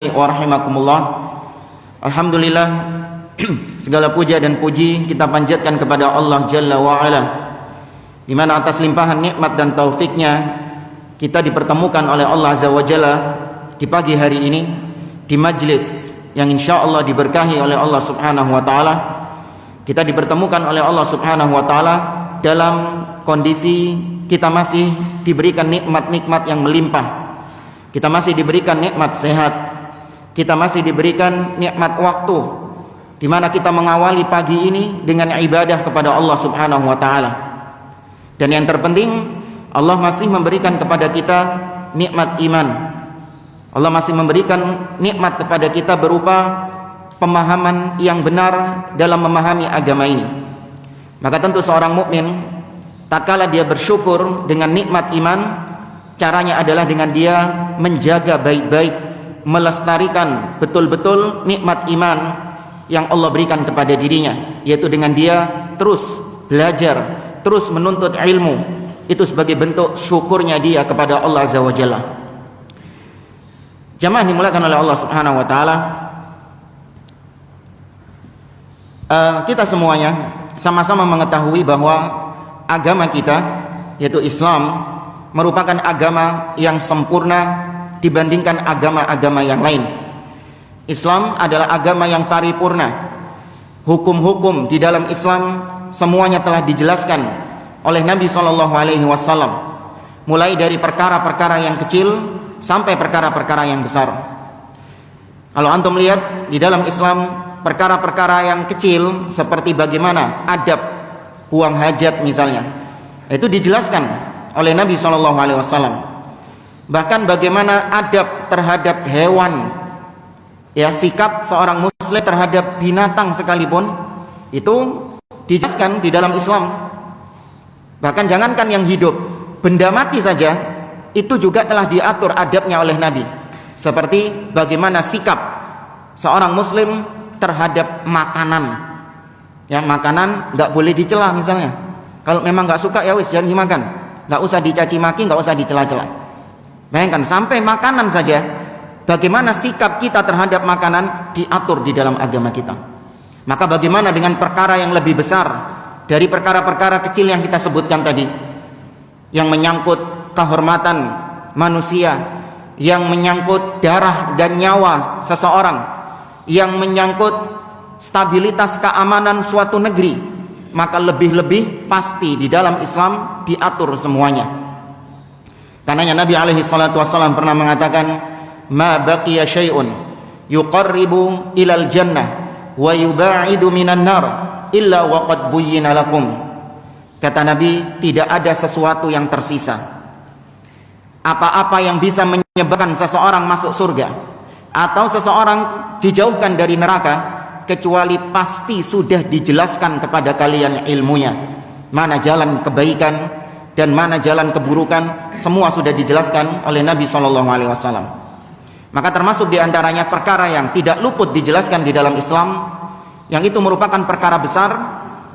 wa rahimakumullah. Alhamdulillah, segala puja dan puji kita panjatkan kepada Allah Jalla wa Ala, di mana atas limpahan nikmat dan taufiknya kita dipertemukan oleh Allah Azza wa Jalla di pagi hari ini di majlis yang insyaallah diberkahi oleh Allah Subhanahu wa taala. Kita dipertemukan oleh Allah Subhanahu wa taala dalam kondisi kita masih diberikan nikmat-nikmat yang melimpah. Kita masih diberikan nikmat sehat. Kita masih diberikan nikmat waktu, di mana kita mengawali pagi ini dengan ibadah kepada Allah Subhanahu wa taala. Dan yang terpenting, Allah masih memberikan kepada kita nikmat iman. Allah masih memberikan nikmat kepada kita berupa pemahaman yang benar dalam memahami agama ini. Maka tentu seorang mukmin tatkala dia bersyukur dengan nikmat iman, caranya adalah dengan dia menjaga baik-baik, melestarikan betul-betul nikmat iman yang Allah berikan kepada dirinya, yaitu dengan dia terus belajar, terus menuntut ilmu. Itu sebagai bentuk syukurnya dia kepada Allah Azza wa Jalla. Jamaah dimulakan oleh Allah Subhanahu wa taala, kita semuanya sama-sama mengetahui bahwa agama kita, yaitu Islam, merupakan agama yang sempurna dibandingkan agama-agama yang lain. Islam adalah agama yang paripurna. Hukum-hukum di dalam Islam semuanya telah dijelaskan oleh Nabi SAW, mulai dari perkara-perkara yang kecil sampai perkara-perkara yang besar. Kalau antum lihat di dalam Islam, perkara-perkara yang kecil seperti bagaimana adab buang hajat misalnya, itu dijelaskan oleh Nabi SAW. Bahkan bagaimana adab terhadap hewan, ya, sikap seorang muslim terhadap binatang sekalipun itu dijelaskan di dalam Islam. Bahkan jangankan yang hidup, benda mati saja itu juga telah diatur adabnya oleh Nabi. Seperti bagaimana sikap seorang muslim terhadap makanan. Ya, makanan nggak boleh dicela misalnya. Kalau memang nggak suka ya wis jangan dimakan. Nggak usah dicaci maki, nggak usah dicela-cela. Bayangkan sampai makanan saja, bagaimana sikap kita terhadap makanan diatur di dalam agama kita. Maka bagaimana dengan perkara yang lebih besar dari perkara-perkara kecil yang kita sebutkan tadi, yang menyangkut kehormatan manusia, yang menyangkut darah dan nyawa seseorang, yang menyangkut stabilitas keamanan suatu negeri, maka lebih-lebih pasti di dalam Islam diatur semuanya. Karenanya Nabi alaihi salatu wassalam pernah mengatakan, ma baqiya syai'un yuqarribu ilal jannah wa yuba'idu minan nar illa waqad buyyina lakum. Kata Nabi, tidak ada sesuatu yang tersisa, apa-apa yang bisa menyebabkan seseorang masuk surga atau seseorang dijauhkan dari neraka, kecuali pasti sudah dijelaskan kepada kalian ilmunya, mana jalan kebaikan dan mana jalan keburukan, semua sudah dijelaskan oleh Nabi SAW. Maka termasuk diantaranya perkara yang tidak luput dijelaskan di dalam Islam, yang itu merupakan perkara besar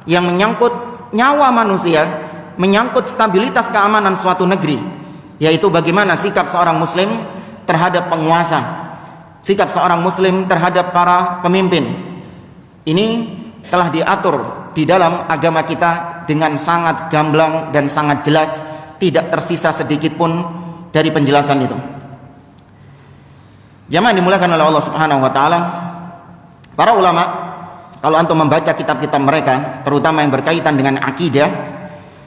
yang menyangkut nyawa manusia, menyangkut stabilitas keamanan suatu negeri, yaitu bagaimana sikap seorang muslim terhadap penguasa, sikap seorang muslim terhadap para pemimpin. Ini telah diatur di dalam agama kita dengan sangat gamblang dan sangat jelas, tidak tersisa sedikit pun dari penjelasan itu. Jamaah dimulakan oleh Allah Subhanahu wa taala, para ulama kalau antum membaca kitab-kitab mereka, terutama yang berkaitan dengan akidah,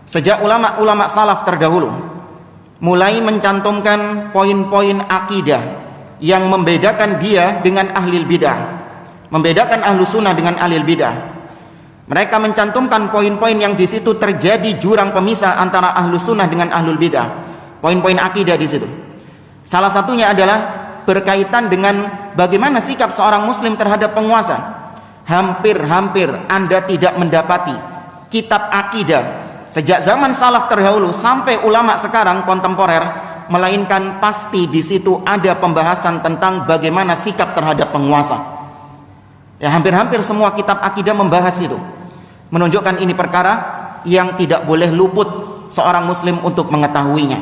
sejak ulama-ulama salaf terdahulu mulai mencantumkan poin-poin akidah yang membedakan dia dengan ahli bidah, membedakan ahlu sunnah dengan ahli bidah. Mereka mencantumkan poin-poin yang di situ terjadi jurang pemisah antara ahlu sunnah dengan ahlul bidah. Poin-poin akidah di situ. Salah satunya adalah berkaitan dengan bagaimana sikap seorang muslim terhadap penguasa. Hampir-hampir Anda tidak mendapati kitab akidah sejak zaman salaf terdahulu sampai ulama sekarang kontemporer, melainkan pasti di situ ada pembahasan tentang bagaimana sikap terhadap penguasa. Ya, hampir-hampir semua kitab akidah membahas itu, menunjukkan ini perkara yang tidak boleh luput seorang muslim untuk mengetahuinya.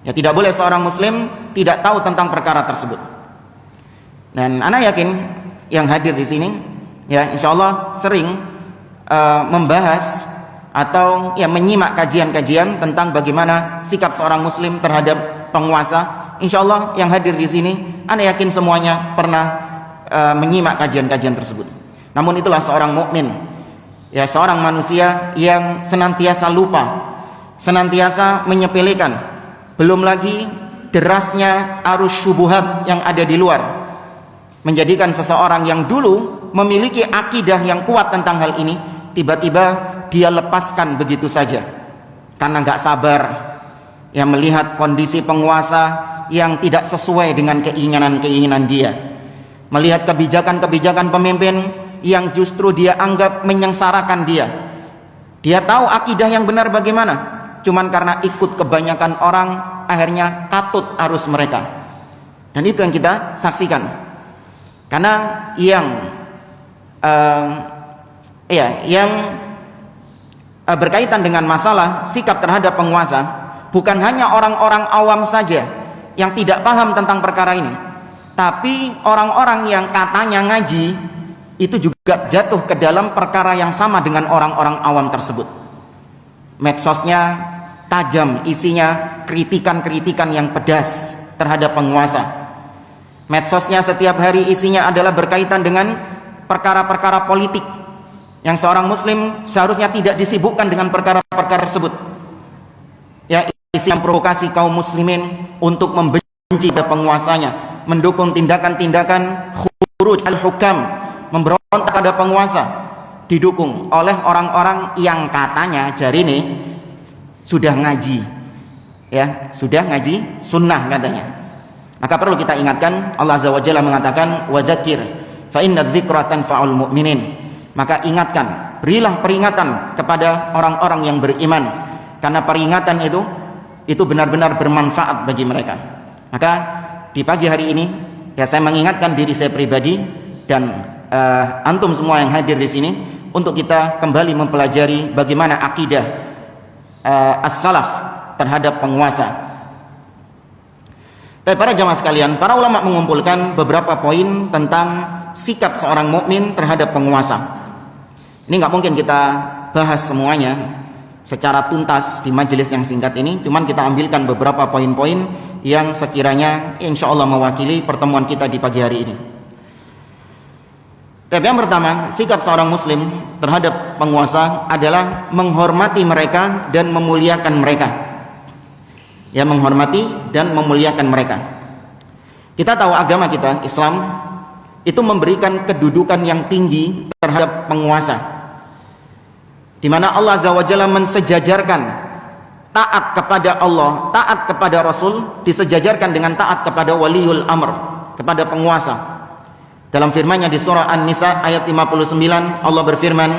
Ya, tidak boleh seorang muslim tidak tahu tentang perkara tersebut. Dan ana yakin yang hadir di sini ya insyaallah sering membahas atau ya menyimak kajian-kajian tentang bagaimana sikap seorang muslim terhadap penguasa. Insyaallah yang hadir di sini ana yakin semuanya pernah menyimak kajian-kajian tersebut. Namun itulah seorang mukmin, ya seorang manusia yang senantiasa lupa, senantiasa menyepelekan, belum lagi derasnya arus syubhat yang ada di luar, menjadikan seseorang yang dulu memiliki akidah yang kuat tentang hal ini tiba-tiba dia lepaskan begitu saja karena nggak sabar yang melihat kondisi penguasa yang tidak sesuai dengan keinginan dia, melihat kebijakan-kebijakan pemimpin yang justru dia anggap menyengsarakan dia. Dia tahu akidah yang benar bagaimana, cuman karena ikut kebanyakan orang akhirnya katut arus mereka. Dan itu yang kita saksikan. Karena yang berkaitan dengan masalah sikap terhadap penguasa, bukan hanya orang-orang awam saja yang tidak paham tentang perkara ini, tapi orang-orang yang katanya ngaji itu juga jatuh ke dalam perkara yang sama dengan orang-orang awam tersebut. Medsosnya tajam, isinya kritikan-kritikan yang pedas terhadap penguasa. Medsosnya setiap hari isinya adalah berkaitan dengan perkara-perkara politik yang seorang muslim seharusnya tidak disibukkan dengan perkara-perkara tersebut. Ya, isi yang provokasi kaum muslimin untuk membenci pada penguasanya, mendukung tindakan-tindakan khuruj al-hukam, memberontak pada penguasa, didukung oleh orang-orang yang katanya jarine sudah ngaji, ya sudah ngaji sunnah katanya. Maka perlu kita ingatkan, Allah Azza wa Jalla mengatakan wadzakir fa inna dzikra tanfa'ul mu'minin. Maka ingatkan, berilah peringatan kepada orang-orang yang beriman, karena peringatan itu benar-benar bermanfaat bagi mereka. Maka di pagi hari ini ya saya mengingatkan diri saya pribadi dan antum semua yang hadir di sini untuk kita kembali mempelajari bagaimana akidah as-salaf terhadap penguasa. Tapi para jamaah sekalian, para ulama mengumpulkan beberapa poin tentang sikap seorang mukmin terhadap penguasa. Ini nggak mungkin kita bahas semuanya secara tuntas di majelis yang singkat ini, cuman kita ambilkan beberapa poin-poin yang sekiranya insya Allah mewakili pertemuan kita di pagi hari ini. Tapi yang pertama, sikap seorang muslim terhadap penguasa adalah menghormati mereka dan memuliakan mereka. Ya, menghormati dan memuliakan mereka. Kita tahu agama kita, Islam, itu memberikan kedudukan yang tinggi terhadap penguasa, di mana Allah Azza wa Jalla mensejajarkan taat kepada Allah, taat kepada Rasul disejajarkan dengan taat kepada waliul amr, kepada penguasa. Dalam firman-Nya di surah An-Nisa ayat 59, Allah berfirman,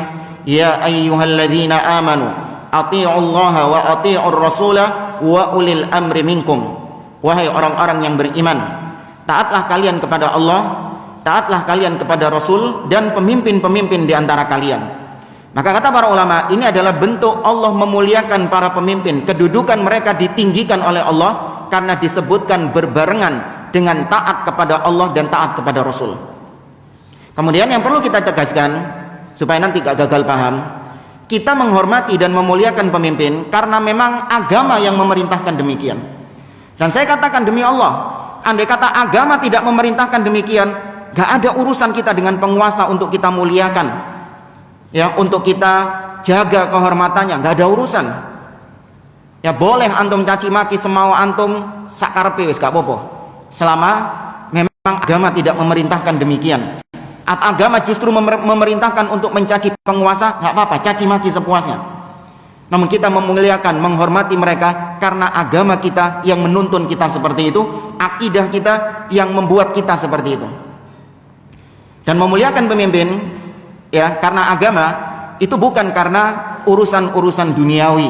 ya ayyuhalladzina amanu athi'ullaha wa athi'ur rasula wa ulil amri minkum. Wahai orang-orang yang beriman, taatlah kalian kepada Allah, taatlah kalian kepada Rasul dan pemimpin-pemimpin di antara kalian. Maka kata para ulama, ini adalah bentuk Allah memuliakan para pemimpin. Kedudukan mereka ditinggikan oleh Allah karena disebutkan berbarengan dengan taat kepada Allah dan taat kepada Rasul. Kemudian yang perlu kita tegaskan supaya nanti gak gagal paham, kita menghormati dan memuliakan pemimpin karena memang agama yang memerintahkan demikian. Dan saya katakan demi Allah, andai kata agama tidak memerintahkan demikian, gak ada urusan kita dengan penguasa untuk kita muliakan, ya, untuk kita jaga kehormatannya, gak ada urusan. Ya boleh antum caci maki semau antum sakarpe wis gak apa-apa, selama memang agama tidak memerintahkan demikian. Agama justru memerintahkan untuk mencaci penguasa, gak apa-apa, caci maki sepuasnya. Namun kita memuliakan, menghormati mereka karena agama kita yang menuntun kita seperti itu, akidah kita yang membuat kita seperti itu. Dan memuliakan pemimpin ya karena agama itu bukan karena urusan-urusan duniawi.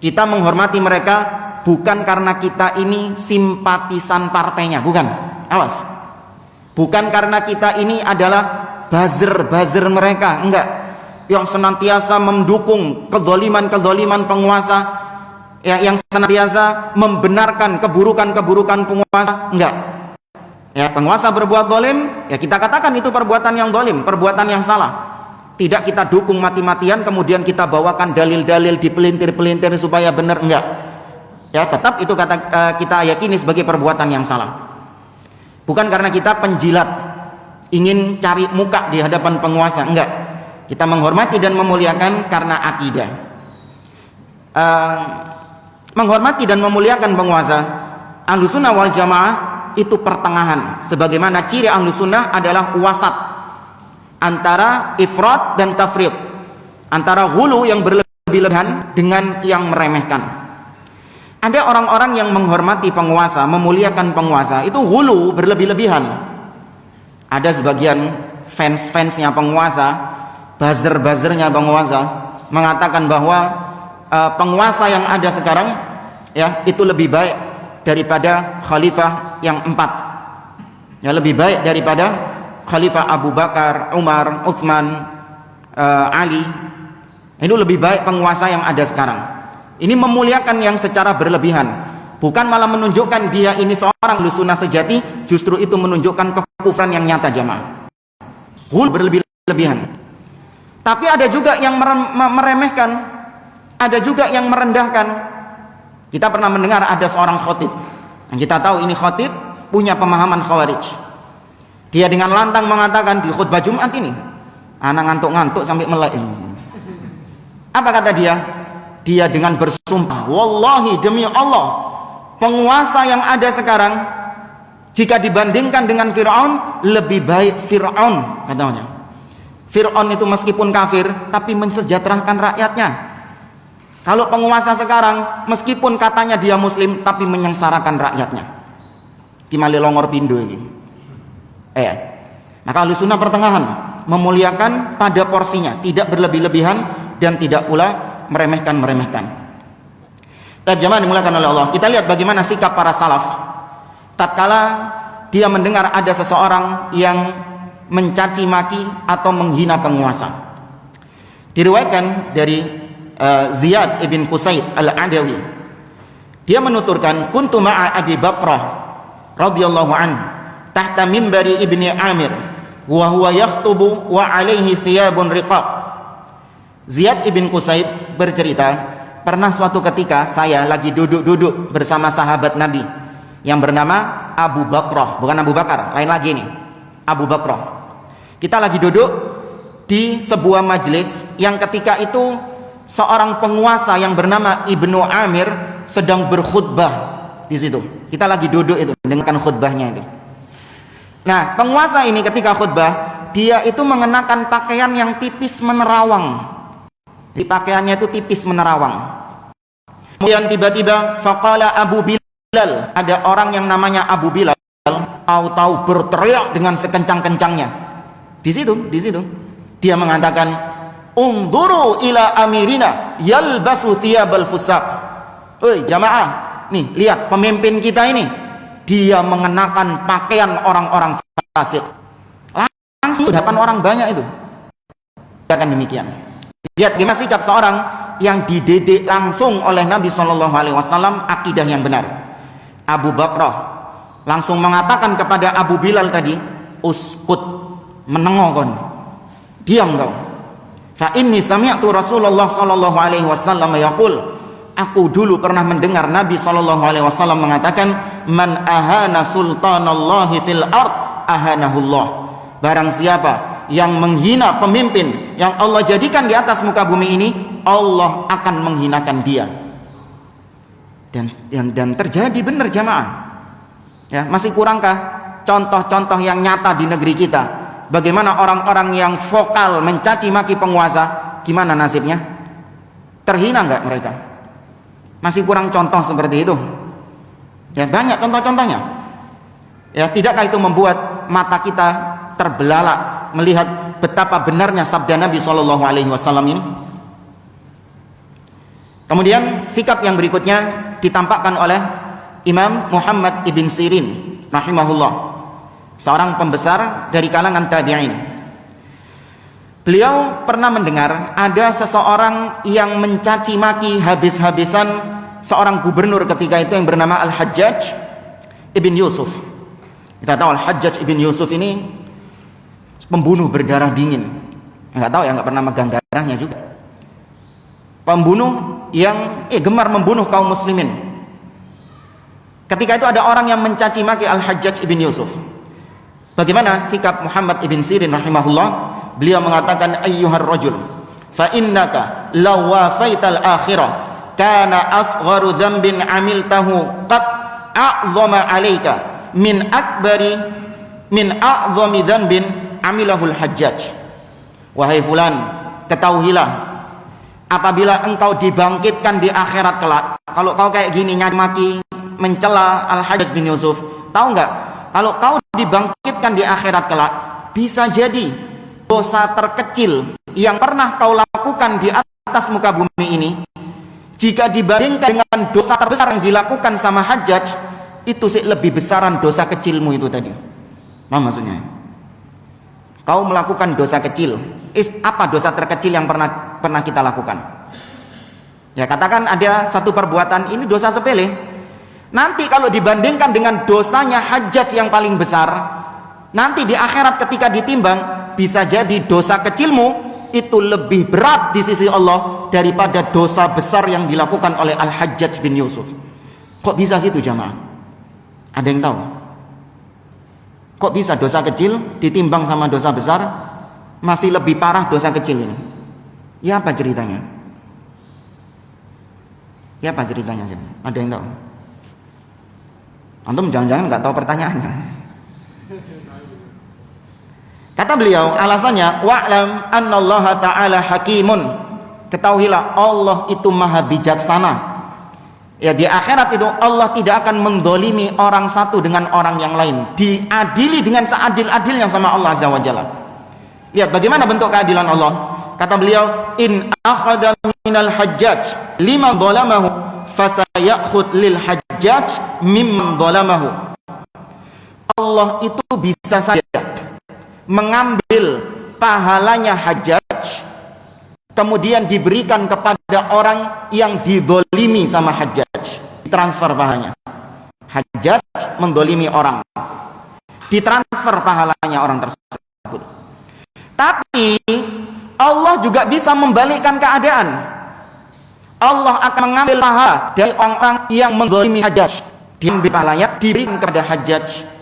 Kita menghormati mereka bukan karena kita ini simpatisan partainya, bukan. Awas. Bukan karena kita ini adalah buzzer mereka, enggak. Yang senantiasa mendukung kezaliman penguasa, ya, yang senantiasa membenarkan keburukan penguasa, enggak. Ya, penguasa berbuat zalim, ya kita katakan itu perbuatan yang zalim, perbuatan yang salah. Tidak kita dukung mati-matian, kemudian kita bawakan dalil-dalil dipelintir-pelintir supaya benar, enggak. Ya, tetap itu kita yakini sebagai perbuatan yang salah. Bukan karena kita penjilat, ingin cari muka di hadapan penguasa, enggak. Kita menghormati dan memuliakan karena akidah. Menghormati dan memuliakan penguasa, Ahlussunnah wal Jamaah itu pertengahan. Sebagaimana ciri Ahlussunnah adalah wasat antara ifrat dan tafrid, antara ghulu yang berlebih-lebihan dengan yang meremehkan. Ada orang-orang yang menghormati penguasa, memuliakan penguasa, itu ghulu, berlebih-lebihan. Ada sebagian fans-fansnya penguasa, buzzer-buzzernya penguasa, mengatakan bahwa penguasa yang ada sekarang, ya, itu lebih baik daripada khalifah yang 4. Ya, lebih baik daripada Khalifah Abu Bakar, Umar, Utsman, Ali. Itu lebih baik penguasa yang ada sekarang. Ini memuliakan yang secara berlebihan, bukan malah menunjukkan dia ini seorang Ahlussunnah sejati. Justru itu menunjukkan kekufuran yang nyata, jamaah. Ghul, berlebih-lebihan. Tapi ada juga yang meremehkan, ada juga yang merendahkan. Kita pernah mendengar ada seorang khatib, yang kita tahu ini khatib punya pemahaman Khawarij. Dia dengan lantang mengatakan di khutbah Jumat ini, anak ngantuk-ngantuk sampai melek. Apa kata dia? Dia dengan bersumpah, wallahi, demi Allah, penguasa yang ada sekarang jika dibandingkan dengan Fir'aun, lebih baik Fir'aun, katanya. Fir'aun itu meskipun kafir tapi mensejahterakan rakyatnya. Kalau penguasa sekarang meskipun katanya dia muslim tapi menyengsarakan rakyatnya. Kimali longor pindo ini. Maka Ahlussunnah pertengahan, memuliakan pada porsinya, tidak berlebih-lebihan dan tidak pula meremehkan-meremehkan. Jamaah dimuliakan oleh Allah, kita lihat bagaimana sikap para salaf tatkala dia mendengar ada seseorang yang mencaci maki atau menghina penguasa. Diriwayatkan dari Ziyad ibn Qusayd al-Adawi, dia menuturkan, kuntu ma'a Abi Bakrah radhiyallahu anhu tahta mimbari ibni Amir wa huwa yakhtubu wa alaihi thiyabun riqab. Ziyad ibn Qusayd bercerita, pernah suatu ketika saya lagi duduk-duduk bersama sahabat Nabi yang bernama Abu Bakrah, bukan Abu Bakar, lain lagi nih, Abu Bakrah. Kita lagi duduk di sebuah majelis yang ketika itu seorang penguasa yang bernama Ibnu Amir sedang berkhutbah di situ. Kita lagi duduk itu dengarkan khutbahnya itu. Nah, penguasa ini ketika khutbah, dia itu mengenakan pakaian yang tipis menerawang. Di pakaiannya itu tipis menerawang. Kemudian tiba-tiba faqala Abu Bilal, ada orang yang namanya Abu Bilal, tahu-tahu berteriak dengan sekencang-kencangnya. Di situ dia mengatakan, "Unduru ila amirina yalbasu thiyabal fusaq." Oi, jamaah, nih lihat pemimpin kita ini. Dia mengenakan pakaian orang-orang fasik. Langsung hadapan orang banyak itu. Akan demikian. Lihat gimana sikap seorang yang dididik langsung oleh Nabi SAW akidah yang benar. Abu Bakrah langsung mengatakan kepada Abu Bilal tadi, uskut, menengokon, diam kau. Fa inni sami'tu Rasulullah SAW yaqul, aku dulu pernah mendengar Nabi SAW mengatakan, man ahana sultanallahi fil ard ahanahullah. Barang siapa yang menghina pemimpin yang Allah jadikan di atas muka bumi ini, Allah akan menghinakan dia. Dan terjadi benar, jamaah. Ya, masih kurangkah contoh-contoh yang nyata di negeri kita? Bagaimana orang-orang yang vokal mencaci maki penguasa, gimana nasibnya? Terhina enggak mereka? Masih kurang contoh seperti itu. Ya, banyak contoh-contohnya. Ya, tidakkah itu membuat mata kita terbelalak melihat betapa benarnya sabda Nabi SAW ini? Kemudian sikap yang berikutnya ditampakkan oleh Imam Muhammad ibn Sirin rahimahullah, seorang pembesar dari kalangan tabi'in. Beliau pernah mendengar ada seseorang yang mencaci maki habis-habisan seorang gubernur ketika itu yang bernama Al-Hajjaj ibn Yusuf. Kita tahu Al-Hajjaj ibn Yusuf ini pembunuh berdarah dingin. Nggak tahu ya, nggak pernah megang darahnya juga. Pembunuh yang gemar membunuh kaum muslimin. Ketika itu ada orang yang mencaci maki Al-Hajjaj ibn Yusuf. Bagaimana sikap Muhammad ibn Sirin rahimahullah? Beliau mengatakan, ayyuhar rajul, fa innaka law wafaital akhirah kana asgharu dhanbin amiltahu qad a'zama alayka min a'zami dhanbin amilahul Hajjaj. Wahai fulan, ketahuilah, apabila engkau dibangkitkan di akhirat kelak, kalau kau kayak gini nyaki mencela Al-Hajjaj bin Yusuf, tahu nggak? Kalau kau dibangkitkan di akhirat kelak, bisa jadi dosa terkecil yang pernah kau lakukan di atas muka bumi ini, jika dibandingkan dengan dosa terbesar yang dilakukan sama Hajjaj, itu sih lebih besaran dosa kecilmu itu tadi. Nah, maksudnya kau melakukan dosa kecil. Apa dosa terkecil yang pernah kita lakukan? Ya, katakan ada satu perbuatan, ini dosa sepele. Nanti kalau dibandingkan dengan dosanya Hajjaj yang paling besar, nanti di akhirat ketika ditimbang, bisa jadi dosa kecilmu itu lebih berat di sisi Allah daripada dosa besar yang dilakukan oleh Al-Hajjaj bin Yusuf. Kok bisa gitu jamaah? Ada yang tahu? Kok bisa dosa kecil ditimbang sama dosa besar masih lebih parah dosa kecil ini? Ya apa ceritanya? Ya apa ceritanya? Ada yang tahu? Antum jangan-jangan nggak tahu pertanyaannya. Kata beliau, alasannya, wa'lam annallaha ta'ala hakimun. Ketahuilah Allah itu maha bijaksana. Ya, di akhirat itu Allah tidak akan mendolimi orang satu dengan orang yang lain. Diadili dengan seadil-adilnya sama Allah Azza wa Jalla. Lihat bagaimana bentuk keadilan Allah. Kata beliau, in akhadha minal Hajjaj liman dhalamahu fasayakhud lil Hajjaj mimman dhalamahu. Allah itu bisa saja mengambil pahalanya Hajjaj, kemudian diberikan kepada orang yang didolimi sama Hajjaj, ditransfer pahalanya. Hajjaj mendolimi orang, ditransfer pahalanya orang tersebut. Tapi Allah juga bisa membalikkan keadaan. Allah akan mengambil pahala dari orang-orang yang mendolimi Hajjaj, diambil pahalanya, diberikan kepada Hajjaj.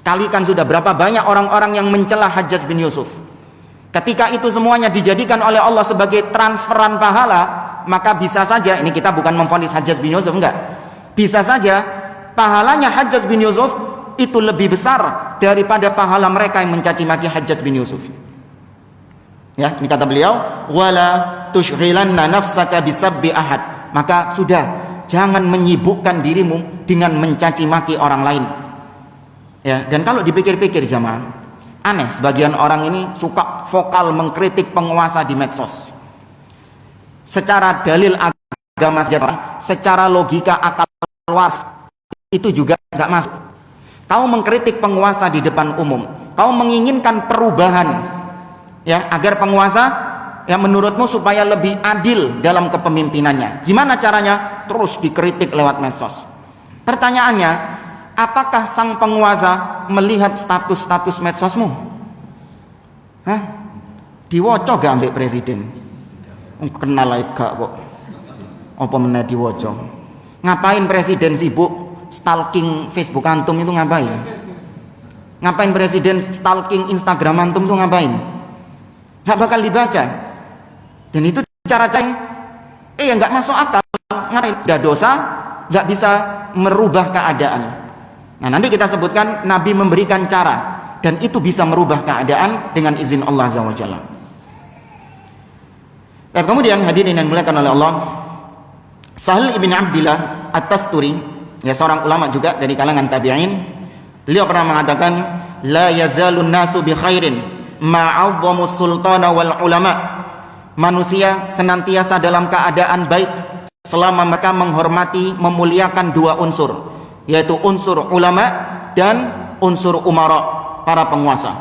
Kalikan sudah berapa banyak orang-orang yang mencela Hajjaj bin Yusuf. Ketika itu semuanya dijadikan oleh Allah sebagai transferan pahala, maka bisa saja, ini kita bukan memvonis Hajjaj bin Yusuf, enggak. Bisa saja pahalanya Hajjaj bin Yusuf itu lebih besar daripada pahala mereka yang mencaci maki Hajjaj bin Yusuf. Ya, ini kata beliau, wala tushghilanna nafsaka bisabbi ahad. Maka sudah, jangan menyibukkan dirimu dengan mencaci maki orang lain. Ya, dan kalau dipikir-pikir jamaah, aneh, sebagian orang ini suka vokal mengkritik penguasa di medsos. Secara dalil agama sejarah, secara logika akal luas, itu juga nggak masuk. Kau mengkritik penguasa di depan umum, kau menginginkan perubahan, ya, agar penguasa yang menurutmu supaya lebih adil dalam kepemimpinannya. Gimana caranya? Terus dikritik lewat medsos. Pertanyaannya, apakah sang penguasa melihat status-status medsosmu? Hah? Diwoco gak ambek presiden? Kenal lagi gak kok. Apa meneh diwoco? Ngapain presiden sibuk stalking Facebook antum itu ngapain? Ngapain presiden stalking Instagram antum itu ngapain? Gak bakal dibaca. Dan itu cara-cara yang gak masuk akal. Ngapain? Sudah dosa, gak bisa merubah keadaan. Nah, nanti kita sebutkan Nabi memberikan cara, dan itu bisa merubah keadaan dengan izin Allah Azza wa Jalla. Dan kemudian hadirin yang dimuliakan oleh Allah, Sahal ibn Abdillah At-Tasturi, ya, seorang ulama juga dari kalangan tabi'in, beliau pernah mengatakan, la yazalun nasu bi khairin ma'adhamu sultana wal ulama. Manusia senantiasa dalam keadaan baik selama mereka menghormati, memuliakan dua unsur, yaitu unsur ulama dan unsur umara, para penguasa.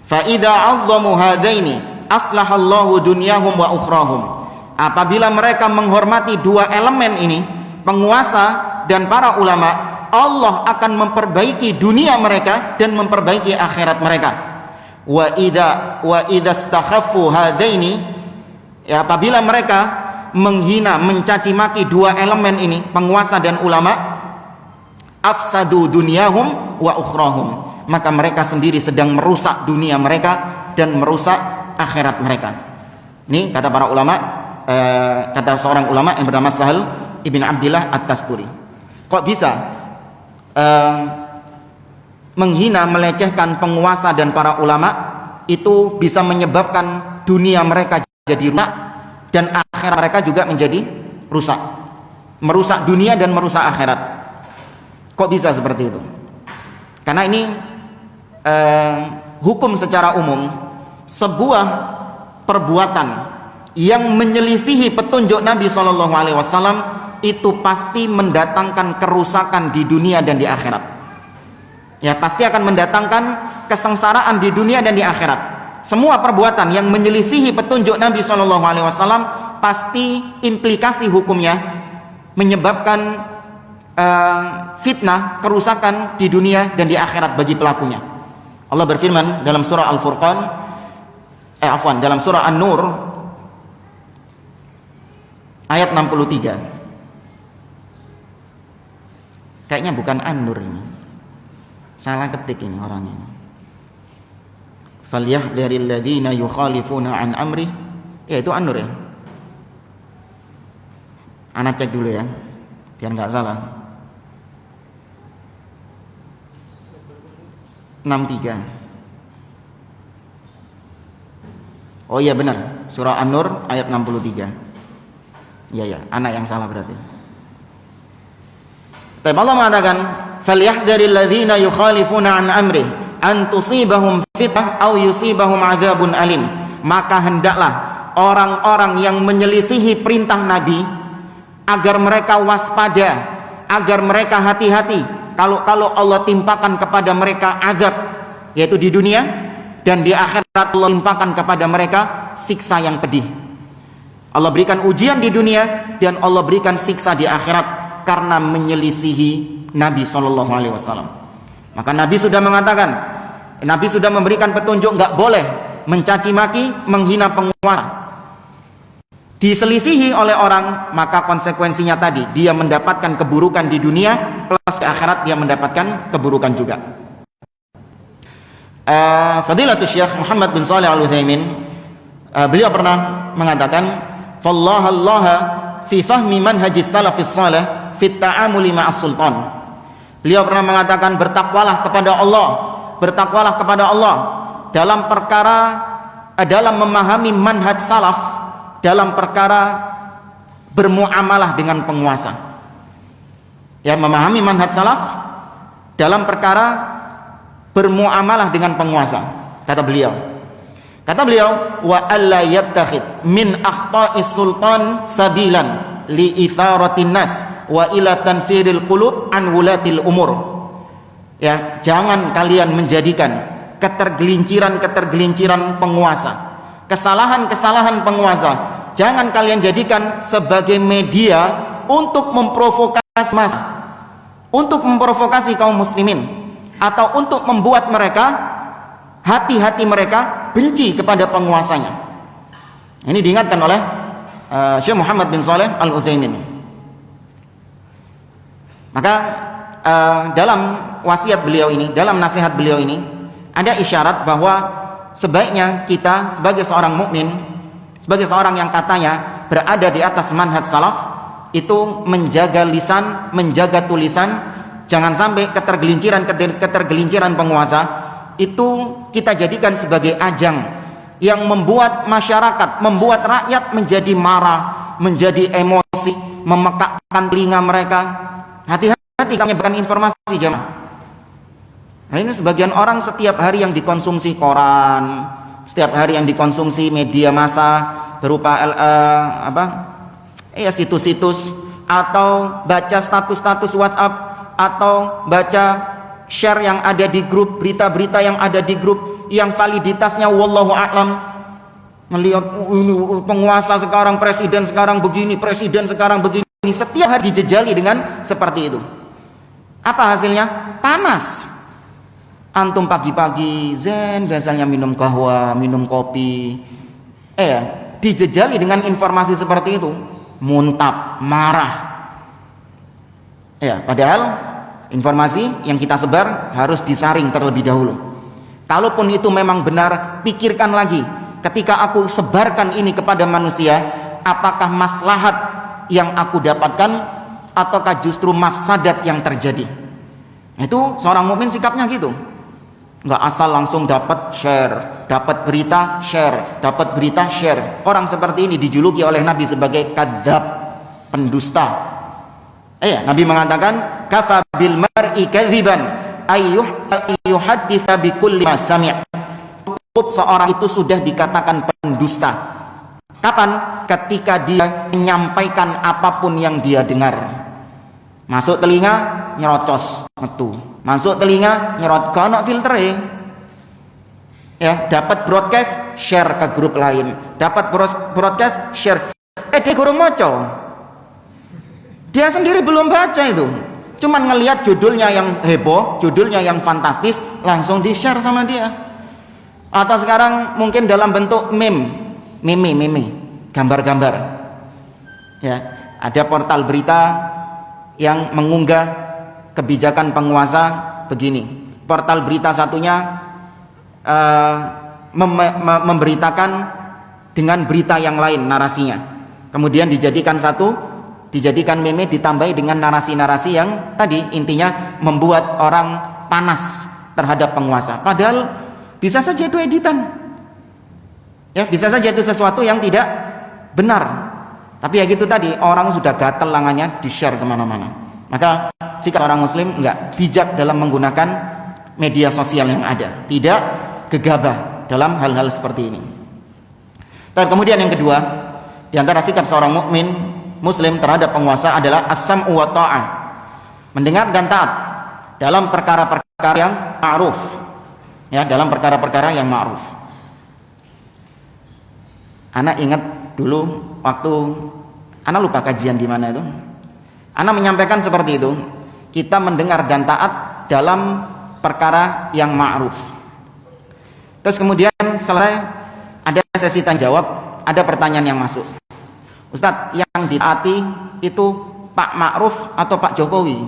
Fa idza 'azzamu hadaini aslahallahu dunyahum wa ukhrahum. Apabila mereka menghormati dua elemen ini, penguasa dan para ulama, Allah akan memperbaiki dunia mereka dan memperbaiki akhirat mereka. Wa idza stakhaffu hadaini, ya, apabila mereka menghina, mencaci maki dua elemen ini, penguasa dan ulama, afsadu dunyahum wa ukhrahum, maka mereka sendiri sedang merusak dunia mereka dan merusak akhirat mereka. Ini kata para ulama, kata seorang ulama yang bernama Sahal ibn Abdillah At-Tasturi. Kok bisa menghina, melecehkan penguasa dan para ulama itu bisa menyebabkan dunia mereka jadi rusak dan akhirat mereka juga menjadi rusak, merusak dunia dan merusak akhirat. Kok bisa seperti itu? Karena ini hukum secara umum, sebuah perbuatan yang menyelisihi petunjuk Nabi SAW itu pasti mendatangkan kerusakan di dunia dan di akhirat. Ya, pasti akan mendatangkan kesengsaraan di dunia dan di akhirat. Semua perbuatan yang menyelisihi petunjuk Nabi SAW pasti implikasi hukumnya menyebabkan fitnah, kerusakan di dunia dan di akhirat bagi pelakunya. Allah berfirman dalam surah Al-Furqan, dalam surah An-Nur ayat 63. Kayaknya bukan An-Nur ini, salah ketik ini orangnya. Falyahdharil ladzina yukhalifuna an amri, ya itu An-Nur ya. Anak cek dulu ya biar nggak salah. 63. Oh iya benar, surah An-Nur ayat 63. Iya ya, anak yang salah berarti. Tapi Allah mengatakan, "Falyahdharil ladzina yukhalifuna an amri an tusibahum fitnah aw yusibahum adzabun alim." Maka hendaklah orang-orang yang menyelisihi perintah Nabi agar mereka waspada, agar mereka hati-hati kalau Allah timpakan kepada mereka azab, yaitu di dunia, dan di akhirat Allah timpakan kepada mereka siksa yang pedih. Allah berikan ujian di dunia dan Allah berikan siksa di akhirat karena menyelisihi Nabi SAW. Maka Nabi sudah mengatakan, Nabi sudah memberikan petunjuk nggak boleh mencaci maki, menghina penguasa. Diselisihi oleh orang, maka konsekuensinya tadi dia mendapatkan keburukan di dunia plus di akhirat dia mendapatkan keburukan juga. Fadilatul Syekh Muhammad bin Shalih Al-Utsaimin, beliau pernah mengatakan, "Fallahallaha fi fahmi manhajis salafis salih fit ta'amuli ma'as sultan." Beliau pernah mengatakan, bertakwalah kepada Allah dalam perkara, dalam memahami manhaj salaf dalam perkara bermuamalah dengan penguasa. Ya, memahami manhaj salaf dalam perkara bermuamalah dengan penguasa. Kata beliau, wa alla yattakhid min akhta'is sultan sabilan li itharatin nas wa ila tanfiril qulub an wulatil umur. Ya, jangan kalian menjadikan ketergelinciran penguasa, kesalahan penguasa, jangan kalian jadikan sebagai media untuk memprovokasi massa, untuk memprovokasi kaum muslimin, atau untuk membuat mereka, hati-hati mereka benci kepada penguasanya. Ini diingatkan oleh Syekh Muhammad bin Shalih Al-Utsaimin. Maka dalam wasiat beliau ini, dalam nasihat beliau ini, ada isyarat bahwa sebaiknya kita sebagai seorang mukmin, sebagai seorang yang katanya berada di atas manhaj salaf, itu menjaga lisan, menjaga tulisan, jangan sampai ketergelinciran penguasa itu kita jadikan sebagai ajang yang membuat masyarakat, membuat rakyat menjadi marah, menjadi emosi, memekakkan telinga mereka. Hati-hati kami berikan informasi jemaah. Nah, ini sebagian orang setiap hari yang dikonsumsi koran, setiap hari yang dikonsumsi media massa berupa situs-situs, atau baca status-status WhatsApp, atau baca share yang ada di grup, berita-berita yang ada di grup yang validitasnya wallahu a'lam. Melihat ini penguasa sekarang, presiden sekarang begini, setiap hari dijejali dengan seperti itu. Apa hasilnya? Panas. Antum pagi-pagi zen biasanya minum kahwa, minum kopi, dijejali dengan informasi seperti itu, muntap, marah. Padahal informasi yang kita sebar harus disaring terlebih dahulu. Kalaupun itu memang benar, pikirkan lagi. Ketika aku sebarkan ini kepada manusia, apakah maslahat yang aku dapatkan ataukah justru mafsadat yang terjadi? Itu seorang mukmin sikapnya gitu. Nggak asal langsung dapat share, dapat berita share, dapat berita share. Orang seperti ini dijuluki oleh Nabi sebagai kadzab, pendusta. Nabi mengatakan kafa bil mar'i kadziban ayyuhadditsa bikulli ma sami'. Cukup seorang itu sudah dikatakan pendusta. Kapan? Ketika dia menyampaikan apapun yang dia dengar. Masuk telinga nyerocos metu, masuk telinga nyerot kono filtere. Dapat broadcast share ke grup lain, dapat broadcast share. Dia gurung moco, dia sendiri belum baca itu, cuman ngelihat judulnya yang heboh, judulnya yang fantastis, langsung di share sama dia. Atau sekarang mungkin dalam bentuk meme, gambar-gambar. Ada portal berita yang mengunggah kebijakan penguasa begini. Portal berita satunya memberitakan dengan berita yang lain narasinya. Kemudian dijadikan meme ditambahi dengan narasi-narasi yang tadi intinya membuat orang panas terhadap penguasa. Padahal bisa saja itu editan. Bisa saja itu sesuatu yang tidak benar. Tapi gitu tadi, orang sudah gatel langannya di-share kemana-mana. Maka sikap orang muslim enggak bijak dalam menggunakan media sosial yang ada, tidak gegabah dalam hal-hal seperti ini. Dan kemudian yang kedua, di antara sikap seorang mukmin muslim terhadap penguasa adalah as-sam'u wa ta'ah, mendengar dan taat dalam perkara-perkara yang ma'ruf. Dalam perkara-perkara yang ma'ruf. Anak ingat dulu waktu anak lupa kajian di mana itu, anak menyampaikan seperti itu, kita mendengar dan taat dalam perkara yang ma'ruf. Terus kemudian selesai ada sesi tanya jawab, ada pertanyaan yang masuk. Ustadz, yang ditaati itu Pak Ma'ruf atau Pak Jokowi?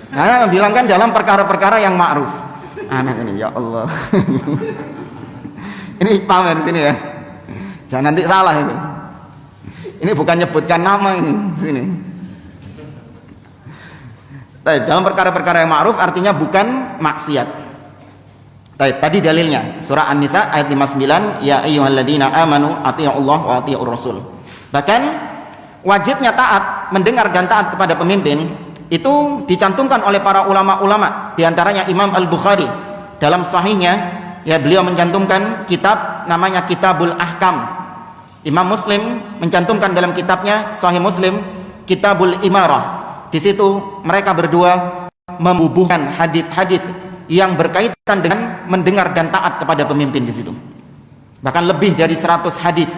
Nah, bilang kan dalam perkara-perkara yang ma'ruf. Anak ini ya Allah. Ini pamer di sini ya. Jangan nanti salah itu. Ini bukan nyebutkan nama ini. Sini. Dalam perkara-perkara yang ma'ruf artinya bukan maksiat. Tadi dalilnya surah An-Nisa ayat 59, ya ayyuhalladzina amanu athi'ullaha wa athi'ur rasul. Bahkan wajibnya taat, mendengar dan taat kepada pemimpin itu dicantumkan oleh para ulama-ulama, di antaranya Imam Al-Bukhari dalam sahihnya, beliau mencantumkan kitab namanya Kitabul Ahkam. Imam Muslim mencantumkan dalam kitabnya Sahih Muslim Kitabul Imarah. Di situ mereka berdua membubuhkan hadis-hadis yang berkaitan dengan mendengar dan taat kepada pemimpin di situ. Bahkan lebih dari 100 hadis.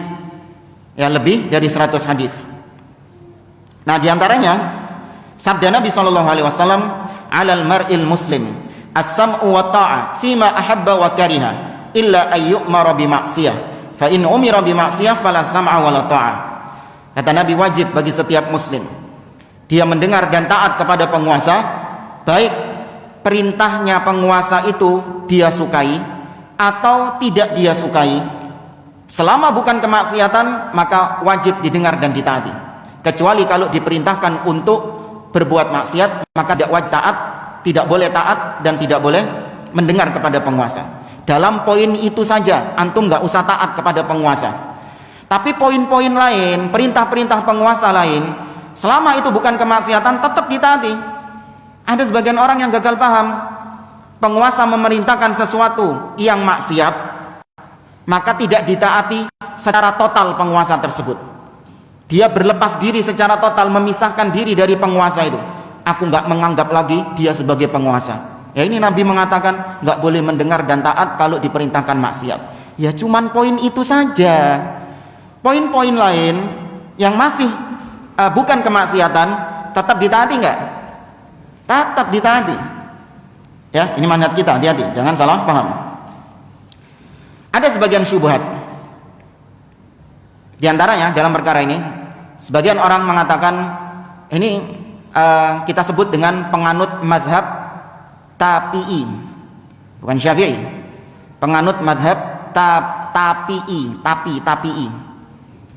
Lebih dari 100 hadis. Nah, di antaranya sabda Nabi sallallahu alaihi wasallam, "Alal mar'il muslim as-sam'u wa ta'a fima ahabba wa kariha illa ay yu'mara bi ma'siyah fa in umira bi ma'siyah fala sam'a wa la ta'a." Kata Nabi, wajib bagi setiap muslim dia mendengar dan taat kepada penguasa, baik perintahnya penguasa itu dia sukai atau tidak dia sukai. Selama bukan kemaksiatan, maka wajib didengar dan ditaati. Kecuali kalau diperintahkan untuk berbuat maksiat, maka tidak wajib taat, tidak boleh taat, dan tidak boleh mendengar kepada penguasa. Dalam poin itu saja antum nggak usah taat kepada penguasa. Tapi poin-poin lain, perintah-perintah penguasa lain, selama itu bukan kemaksiatan, tetap ditaati. Ada sebagian orang yang gagal paham, penguasa memerintahkan sesuatu yang maksiat, maka tidak ditaati secara total penguasa tersebut. Dia berlepas diri secara total, memisahkan diri dari penguasa itu. Aku nggak menganggap lagi dia sebagai penguasa. Ya, ini Nabi mengatakan nggak boleh mendengar dan taat kalau diperintahkan maksiat. Ya cuman poin itu saja. Poin-poin lain yang masih bukan kemaksiatan tetap ditaati nggak? tetap ditaati. Ya, ini manhaj kita, hati-hati, jangan salah paham. Ada sebagian syubhat. Di antaranya dalam perkara ini, sebagian orang mengatakan ini kita sebut dengan penganut madhab tapi'i, bukan syafi'i. Penganut madhab tapi'i.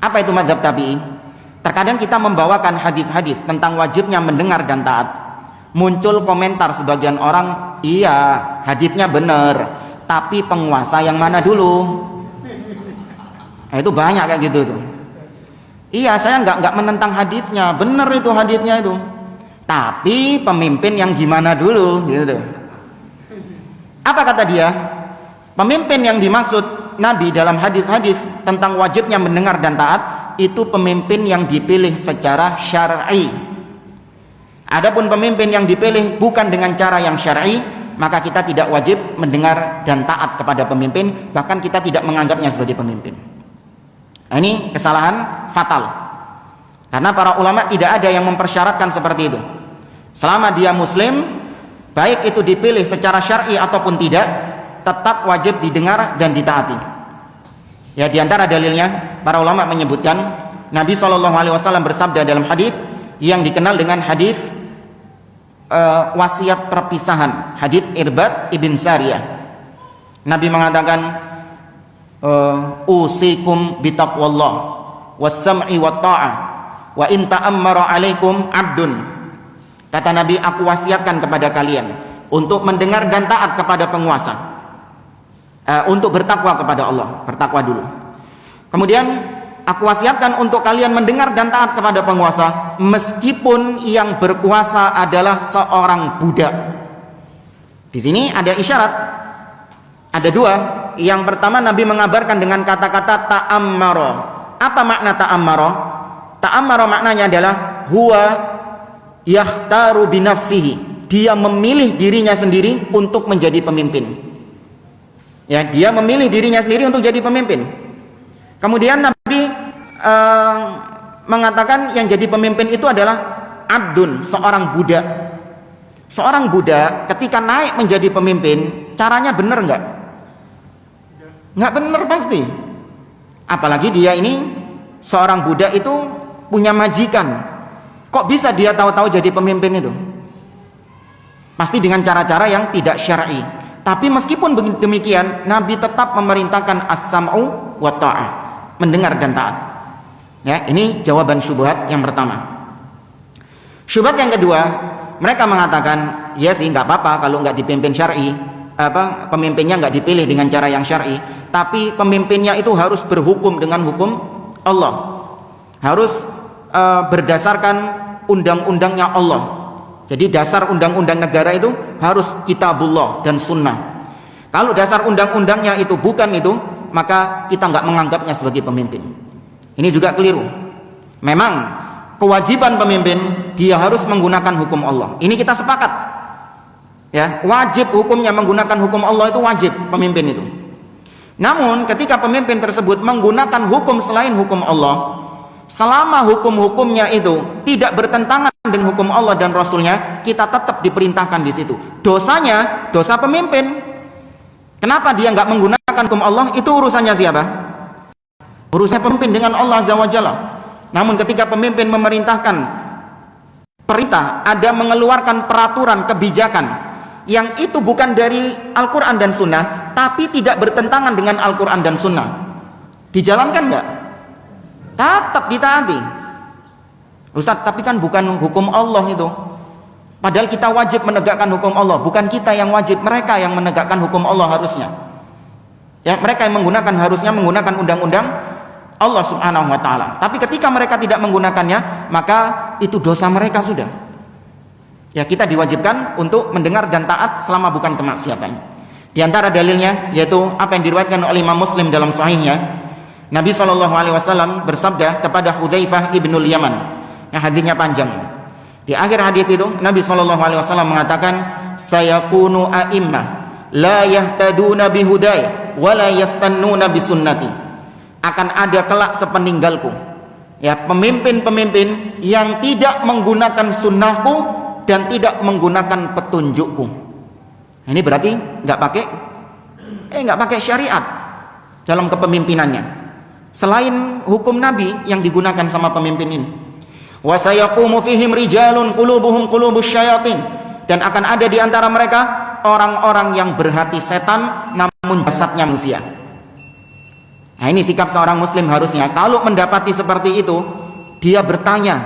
Apa itu madhab tapi'i? Terkadang kita membawakan hadis-hadis tentang wajibnya mendengar dan taat. Muncul komentar sebagian orang, iya hadisnya benar, tapi penguasa yang mana dulu? Itu banyak kayak gitu tuh. Iya, saya nggak menentang hadisnya, benar itu hadisnya itu. Tapi pemimpin yang gimana dulu, gitu. Apa kata dia? Pemimpin yang dimaksud Nabi dalam hadis-hadis tentang wajibnya mendengar dan taat itu pemimpin yang dipilih secara syar'i. Adapun pemimpin yang dipilih bukan dengan cara yang syar'i, maka kita tidak wajib mendengar dan taat kepada pemimpin, bahkan kita tidak menganggapnya sebagai pemimpin. Nah, ini kesalahan fatal. Karena para ulama tidak ada yang mempersyaratkan seperti itu. Selama dia muslim, baik itu dipilih secara syar'i ataupun tidak, tetap wajib didengar dan ditaati. Ya, di antara dalilnya para ulama menyebutkan Nabi SAW bersabda dalam hadis yang dikenal dengan hadis wasiat perpisahan, hadis Irbad ibn Sariyah. Nabi mengatakan, usikum bitaqwallah was-sam'i wat-ta'ah wa in ta'ammara 'alaikum 'abdun. Kata Nabi, aku wasiatkan kepada kalian untuk mendengar dan taat kepada penguasa, untuk bertakwa kepada Allah, bertakwa dulu. Kemudian aku wasiatkan untuk kalian mendengar dan taat kepada penguasa meskipun yang berkuasa adalah seorang budak. Di sini ada isyarat, ada dua. Yang pertama, Nabi mengabarkan dengan kata-kata ta'ammara. Apa makna ta'ammara? Ta'ammara maknanya adalah huwa yakhtaru binafsihi. Dia memilih dirinya sendiri untuk menjadi pemimpin. Ya, dia memilih dirinya sendiri untuk jadi pemimpin. Kemudian Nabi mengatakan yang jadi pemimpin itu adalah abdun, seorang budak. Seorang budak ketika naik menjadi pemimpin, caranya benar nggak? Nggak benar pasti. Apalagi dia ini seorang budak itu punya majikan. Kok bisa dia tahu-tahu jadi pemimpin itu? Pasti dengan cara-cara yang tidak syar'i. Tapi meskipun demikian, Nabi tetap memerintahkan as-sam'u wa ta'ah, mendengar dan taat. Ya, ini jawaban syubhat yang pertama. Syubhat yang kedua, mereka mengatakan, ya sih nggak apa-apa kalau nggak dipimpin syar'i, pemimpinnya nggak dipilih dengan cara yang syar'i, tapi pemimpinnya itu harus berhukum dengan hukum Allah, harus berdasarkan undang-undangnya Allah. Jadi dasar undang-undang negara itu harus kitabullah dan sunnah. Kalau dasar undang-undangnya itu bukan itu, maka kita nggak menganggapnya sebagai pemimpin. Ini juga keliru. Memang kewajiban pemimpin dia harus menggunakan hukum Allah. Ini kita sepakat. Ya, wajib hukumnya menggunakan hukum Allah, itu wajib pemimpin itu. Namun ketika pemimpin tersebut menggunakan hukum selain hukum Allah, selama hukum-hukumnya itu tidak bertentangan dengan hukum Allah dan Rasulnya, kita tetap diperintahkan di situ. Dosanya dosa pemimpin. Kenapa dia nggak menggunakan hukum Allah? Itu urusannya siapa? Urusannya pemimpin dengan Allah Azza wa Jalla. Namun ketika pemimpin memerintahkan perintah, ada mengeluarkan peraturan kebijakan yang itu bukan dari Al-Quran dan Sunnah, tapi tidak bertentangan dengan Al-Quran dan Sunnah, dijalankan nggak? Tetap ditaati. Ustaz, tapi kan bukan hukum Allah itu. Padahal kita wajib menegakkan hukum Allah. Bukan kita yang wajib, mereka yang menegakkan hukum Allah harusnya. Ya, mereka yang harusnya menggunakan undang-undang Allah Subhanahu wa taala. Tapi ketika mereka tidak menggunakannya, maka itu dosa mereka sudah. Ya, kita diwajibkan untuk mendengar dan taat selama bukan kemaksiatan. Di antara dalilnya yaitu apa yang diriwayatkan oleh Imam Muslim dalam sahihnya. Nabi SAW bersabda kepada Hudzaifah ibnul Yaman, yang hadisnya panjang. Di akhir hadis itu Nabi SAW mengatakan, sayakunu a'immah la yahtaduna bihudai wa la yastannuna bisunnati. Akan ada kelak sepeninggalku, ya, pemimpin-pemimpin yang tidak menggunakan sunnahku dan tidak menggunakan petunjukku. Ini berarti nggak pakai syariat dalam kepemimpinannya, selain hukum Nabi yang digunakan sama pemimpin ini. Wa sayaqumu fihim rijalun qulubuhum qulubus syayatin, dan akan ada di antara mereka orang-orang yang berhati setan namun jasadnya manusia. Nah, ini sikap seorang muslim harusnya. Kalau mendapati seperti itu, dia bertanya,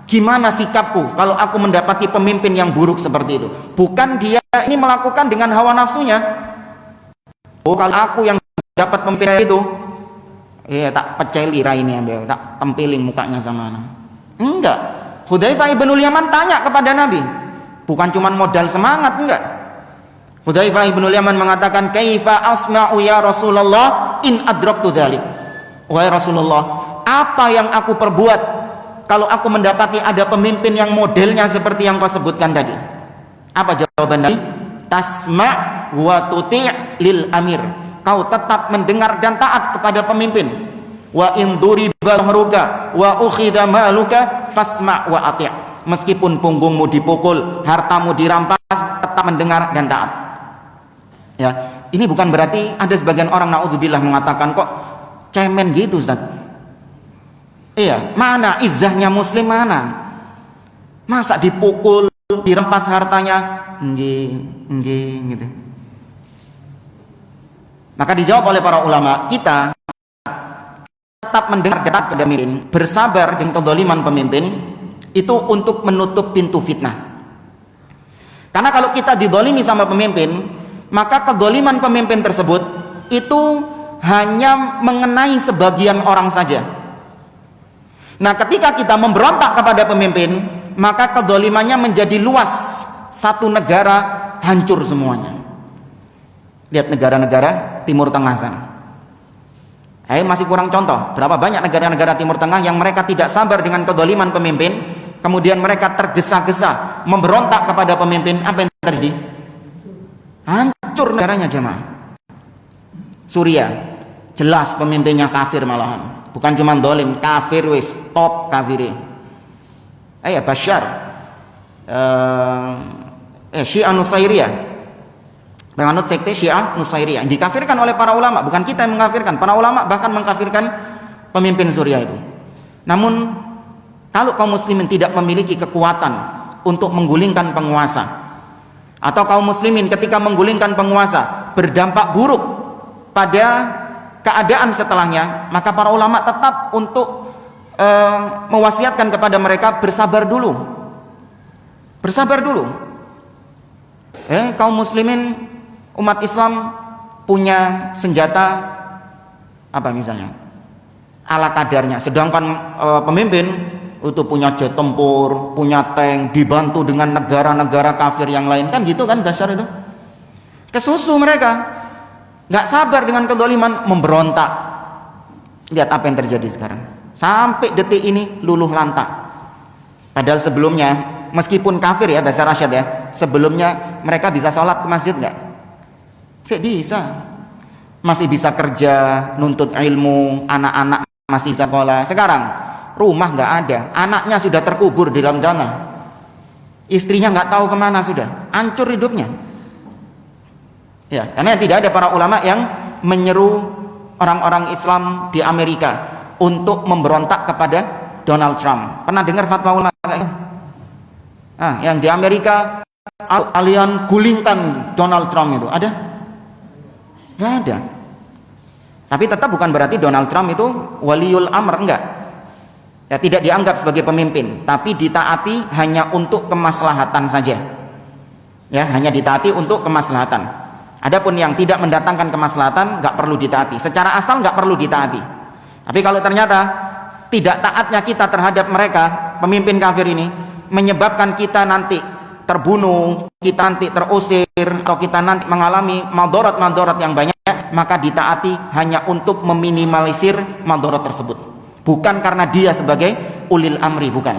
gimana sikapku kalau aku mendapati pemimpin yang buruk seperti itu? Bukan dia ini melakukan dengan hawa nafsunya. Oh, kalau aku yang dapat pemimpin itu, tak peceli raine ambil, tak tempiling mukanya sama anak. Enggak. Hudzaifah ibnul Yaman tanya kepada Nabi, bukan cuma modal semangat, enggak. Hudzaifah ibnul Yaman mengatakan, kaifa asna'u ya Rasulullah in adraktu dzalik. Wahai Rasulullah, apa yang aku perbuat kalau aku mendapati ada pemimpin yang modelnya seperti yang kau sebutkan tadi? Apa jawaban Nabi? Tasma' wa tuti' lil amir. Kau tetap mendengar dan taat kepada pemimpin. Wa in duriba mahruka wa ukhidha maluka fasma' wa ati'. Meskipun punggungmu dipukul, hartamu dirampas, tetap mendengar dan taat. Ya, ini bukan berarti ada sebagian orang naudzubillah mengatakan kok cemen gitu, Ustaz. Iya, mana izzahnya muslim mana? Masa dipukul, dirampas hartanya? Nggih gitu. Maka dijawab oleh para ulama, kita tetap mendengar dan taat kepada pemimpin, bersabar dengan kezaliman pemimpin itu untuk menutup pintu fitnah. Karena kalau kita dizalimi sama pemimpin, maka kezaliman pemimpin tersebut itu hanya mengenai sebagian orang saja. Nah, ketika kita memberontak kepada pemimpin, maka kezalimannya menjadi luas, satu negara hancur semuanya. Lihat negara-negara Timur Tengah sana. Masih kurang contoh. Berapa banyak negara-negara Timur Tengah yang mereka tidak sabar dengan kezaliman pemimpin, kemudian mereka tergesa-gesa memberontak kepada pemimpin. Apa yang terjadi? Hancur negaranya, jemaah. Suriah, jelas pemimpinnya kafir malahan. Bukan cuma dolim, kafir wis, top kafir. Bashar, Syiah Nusairiyah, penganut sekte Syiah Nusairiyah, dikafirkan oleh para ulama. Bukan kita yang mengkafirkan, para ulama bahkan mengkafirkan pemimpin Suriah itu. Namun kalau kaum muslimin tidak memiliki kekuatan untuk menggulingkan penguasa, atau kaum muslimin ketika menggulingkan penguasa berdampak buruk pada keadaan setelahnya, maka para ulama tetap untuk mewasiatkan kepada mereka bersabar dulu. Bersabar dulu. Kaum muslimin, umat Islam punya senjata apa misalnya? Ala kadarnya. Sedangkan pemimpin itu punya jet tempur, punya tank, dibantu dengan negara-negara kafir yang lain, kan gitu kan Bashar itu. Kesusu mereka, nggak sabar dengan kezaliman, memberontak. Lihat apa yang terjadi sekarang. Sampai detik ini luluh lantak. Padahal sebelumnya, meskipun kafir ya Bashar Asyad ya, sebelumnya mereka bisa sholat ke masjid nggak? Bisa. Masih bisa kerja, nuntut ilmu, anak-anak masih sekolah. Sekarang rumah nggak ada, anaknya sudah terkubur di dalam tanah, istrinya nggak tahu kemana, sudah hancur hidupnya. Ya, karena tidak ada para ulama yang menyeru orang-orang Islam di Amerika untuk memberontak kepada Donald Trump. Pernah dengar fatwa ulama kayak gitu? Yang di Amerika, kalian gulingkan Donald Trump itu ada? Nggak ada. Tapi tetap bukan berarti Donald Trump itu waliul amr, enggak. Ya, tidak dianggap sebagai pemimpin, tapi ditaati hanya untuk kemaslahatan saja. Ya, hanya ditaati untuk kemaslahatan. Adapun yang tidak mendatangkan kemaslahatan nggak perlu ditaati. Secara asal nggak perlu ditaati. Tapi kalau ternyata tidak taatnya kita terhadap mereka, pemimpin kafir ini, menyebabkan kita nanti terbunuh, kita nanti terusir, atau kita nanti mengalami madharat-madharat yang banyak, maka ditaati hanya untuk meminimalisir madharat tersebut. Bukan karena dia sebagai ulil amri, bukan.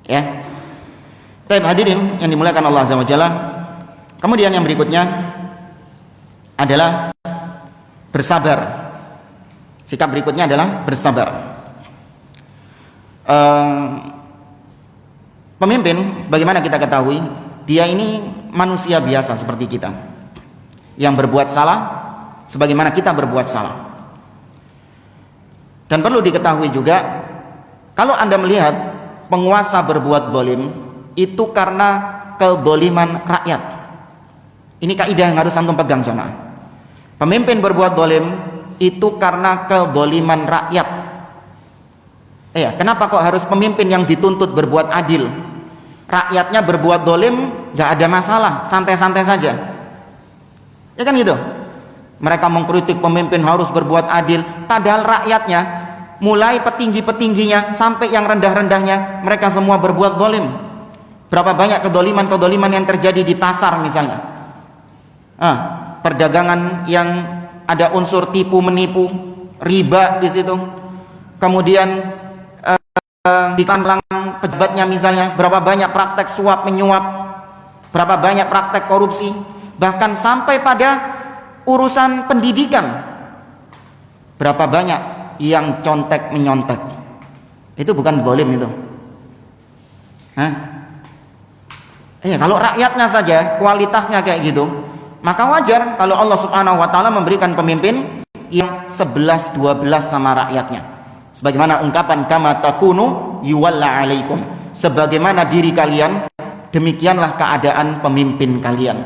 Ya. Baik hadirin yang dimuliakan Allah Azza wa Jalla. Kemudian yang berikutnya adalah bersabar. Sikap berikutnya adalah bersabar. Pemimpin, sebagaimana kita ketahui, dia ini manusia biasa seperti kita, yang berbuat salah sebagaimana kita berbuat salah. Dan perlu diketahui juga, kalau Anda melihat penguasa berbuat zalim, itu karena kezaliman rakyat. Ini kaidah yang harus antum pegang jemaah. Pemimpin berbuat zalim itu karena kezaliman rakyat. Kenapa kok harus pemimpin yang dituntut berbuat adil? Rakyatnya berbuat zalim gak ada masalah, santai-santai saja. Ya kan gitu. Mereka mengkritik pemimpin harus berbuat adil, padahal rakyatnya mulai petinggi-petingginya sampai yang rendah-rendahnya mereka semua berbuat zalim. Berapa banyak kedoliman yang terjadi di pasar misalnya. Perdagangan yang ada unsur tipu menipu, riba di situ. Kemudian di kalangan pejabatnya misalnya, berapa banyak praktek suap menyuap, berapa banyak praktek korupsi, bahkan sampai pada urusan pendidikan, berapa banyak yang contek menyontek. Itu bukan zalim itu. Kalau rakyatnya saja kualitasnya kayak gitu, maka wajar kalau Allah Subhanahu wa taala memberikan pemimpin yang 11-12 sama rakyatnya. Sebagaimana ungkapan kama takunu yuwalla alaikum. Sebagaimana diri kalian, demikianlah keadaan pemimpin kalian.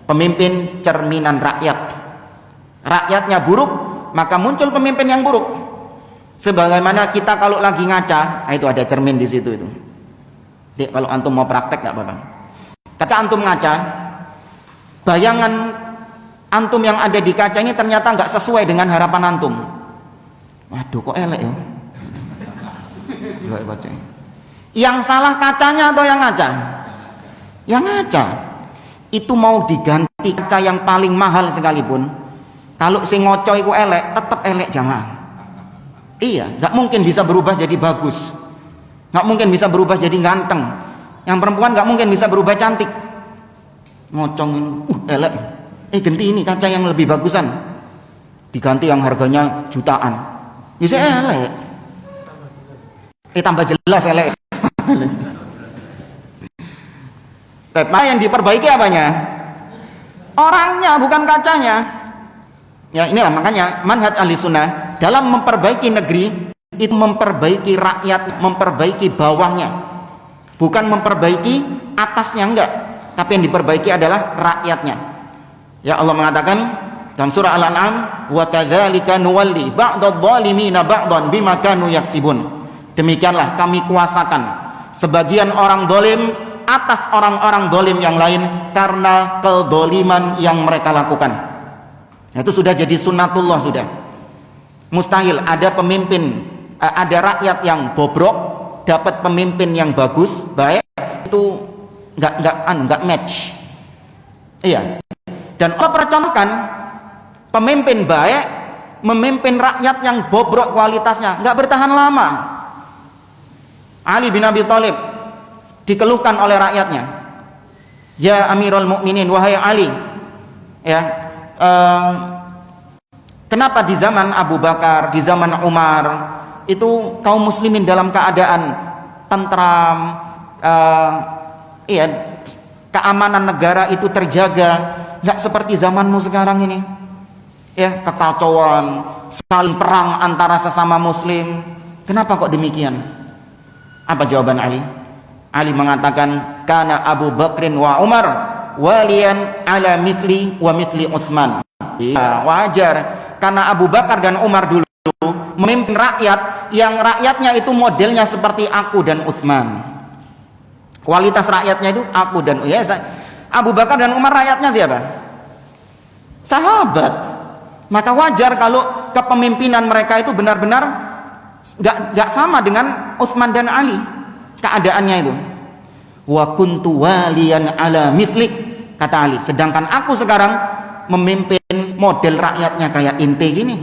Pemimpin cerminan rakyat. Rakyatnya buruk, maka muncul pemimpin yang buruk. Sebagaimana kita kalau lagi ngaca, itu ada cermin di situ itu. Jadi, kalau antum mau praktek nggak apa-apa. Ketika antum ngaca, bayangan antum yang ada di kaca ini ternyata nggak sesuai dengan harapan antum. Waduh, kok elek ya? Yang salah kacanya atau yang ngaca? Yang ngaca. Itu mau diganti kaca yang paling mahal sekalipun, kalau si ngoco itu elek, tetap elek jamaah. Iya, nggak mungkin bisa berubah jadi bagus, nggak mungkin bisa berubah jadi ganteng. Yang perempuan nggak mungkin bisa berubah cantik. Ngocongin, elek. Ganti ini kaca yang lebih bagusan, diganti yang harganya jutaan. Bisa elek. Tambah jelas elek. Tapi yang diperbaiki apanya? Orangnya, bukan kacanya. Ya, inilah makanya manhaj ahli sunnah dalam memperbaiki negeri itu memperbaiki rakyat, memperbaiki bawahnya, bukan memperbaiki atasnya, enggak. Tapi yang diperbaiki adalah rakyatnya. Ya, Allah mengatakan dalam surah Al-An'am, wa kadzalika nuwalli ba'dadh-dhalimina ba'dhan bima kanu yaksibun. Demikianlah kami kuasakan sebagian orang zalim atas orang-orang zalim yang lain karena kezaliman yang mereka lakukan. Itu sudah jadi sunnatullah sudah. Mustahil ada pemimpin, ada rakyat yang bobrok dapat pemimpin yang bagus, baik, itu enggak match. Iya. Dan Allah percontohkan pemimpin baik memimpin rakyat yang bobrok kualitasnya, enggak bertahan lama. Ali bin Abi Thalib dikeluhkan oleh rakyatnya, ya Amirul Mukminin, wahai Ali, ya kenapa di zaman Abu Bakar, di zaman Umar itu kaum muslimin dalam keadaan tentram, keamanan negara itu terjaga, nggak seperti zamanmu sekarang ini, ya, kekacauan, saling perang antara sesama muslim. Kenapa kok demikian? Apa jawaban Ali? Ali mengatakan, kana Abu Bakrin wa Umar walian ala mithli wa mithli Utsman. Ya, wajar karena Abu Bakar dan Umar dulu memimpin rakyat yang rakyatnya itu modelnya seperti aku dan Utsman. Kualitas rakyatnya itu aku dan Abu Bakar dan Umar rakyatnya siapa? Sahabat. Maka wajar kalau kepemimpinan mereka itu benar-benar gak sama dengan Utsman dan Ali keadaannya itu. Wa kuntu waliyan ala mithlik, kata Ali, sedangkan aku sekarang memimpin model rakyatnya kayak inti gini.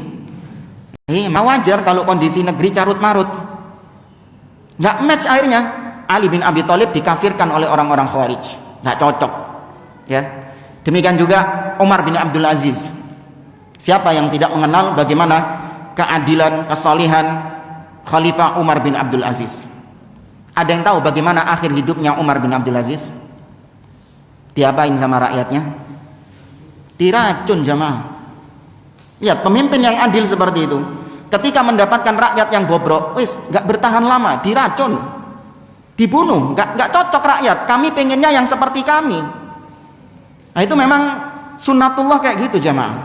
Wajar kalau kondisi negeri carut marut, gak match. Akhirnya Ali bin Abi Thalib dikafirkan oleh orang-orang Khawarij, gak cocok, ya. Demikian juga Umar bin Abdul Aziz. Siapa yang tidak mengenal bagaimana keadilan, kesalihan Khalifah Umar bin Abdul Aziz? Ada yang tahu bagaimana akhir hidupnya Umar bin Abdul Aziz? Diapain sama rakyatnya? Diracun jamaah. Lihat, pemimpin yang adil seperti itu, ketika mendapatkan rakyat yang bobrok, wis gak bertahan lama, diracun, dibunuh. Gak cocok rakyat, kami pengennya yang seperti kami. Nah itu memang sunnatullah kayak gitu jamaah.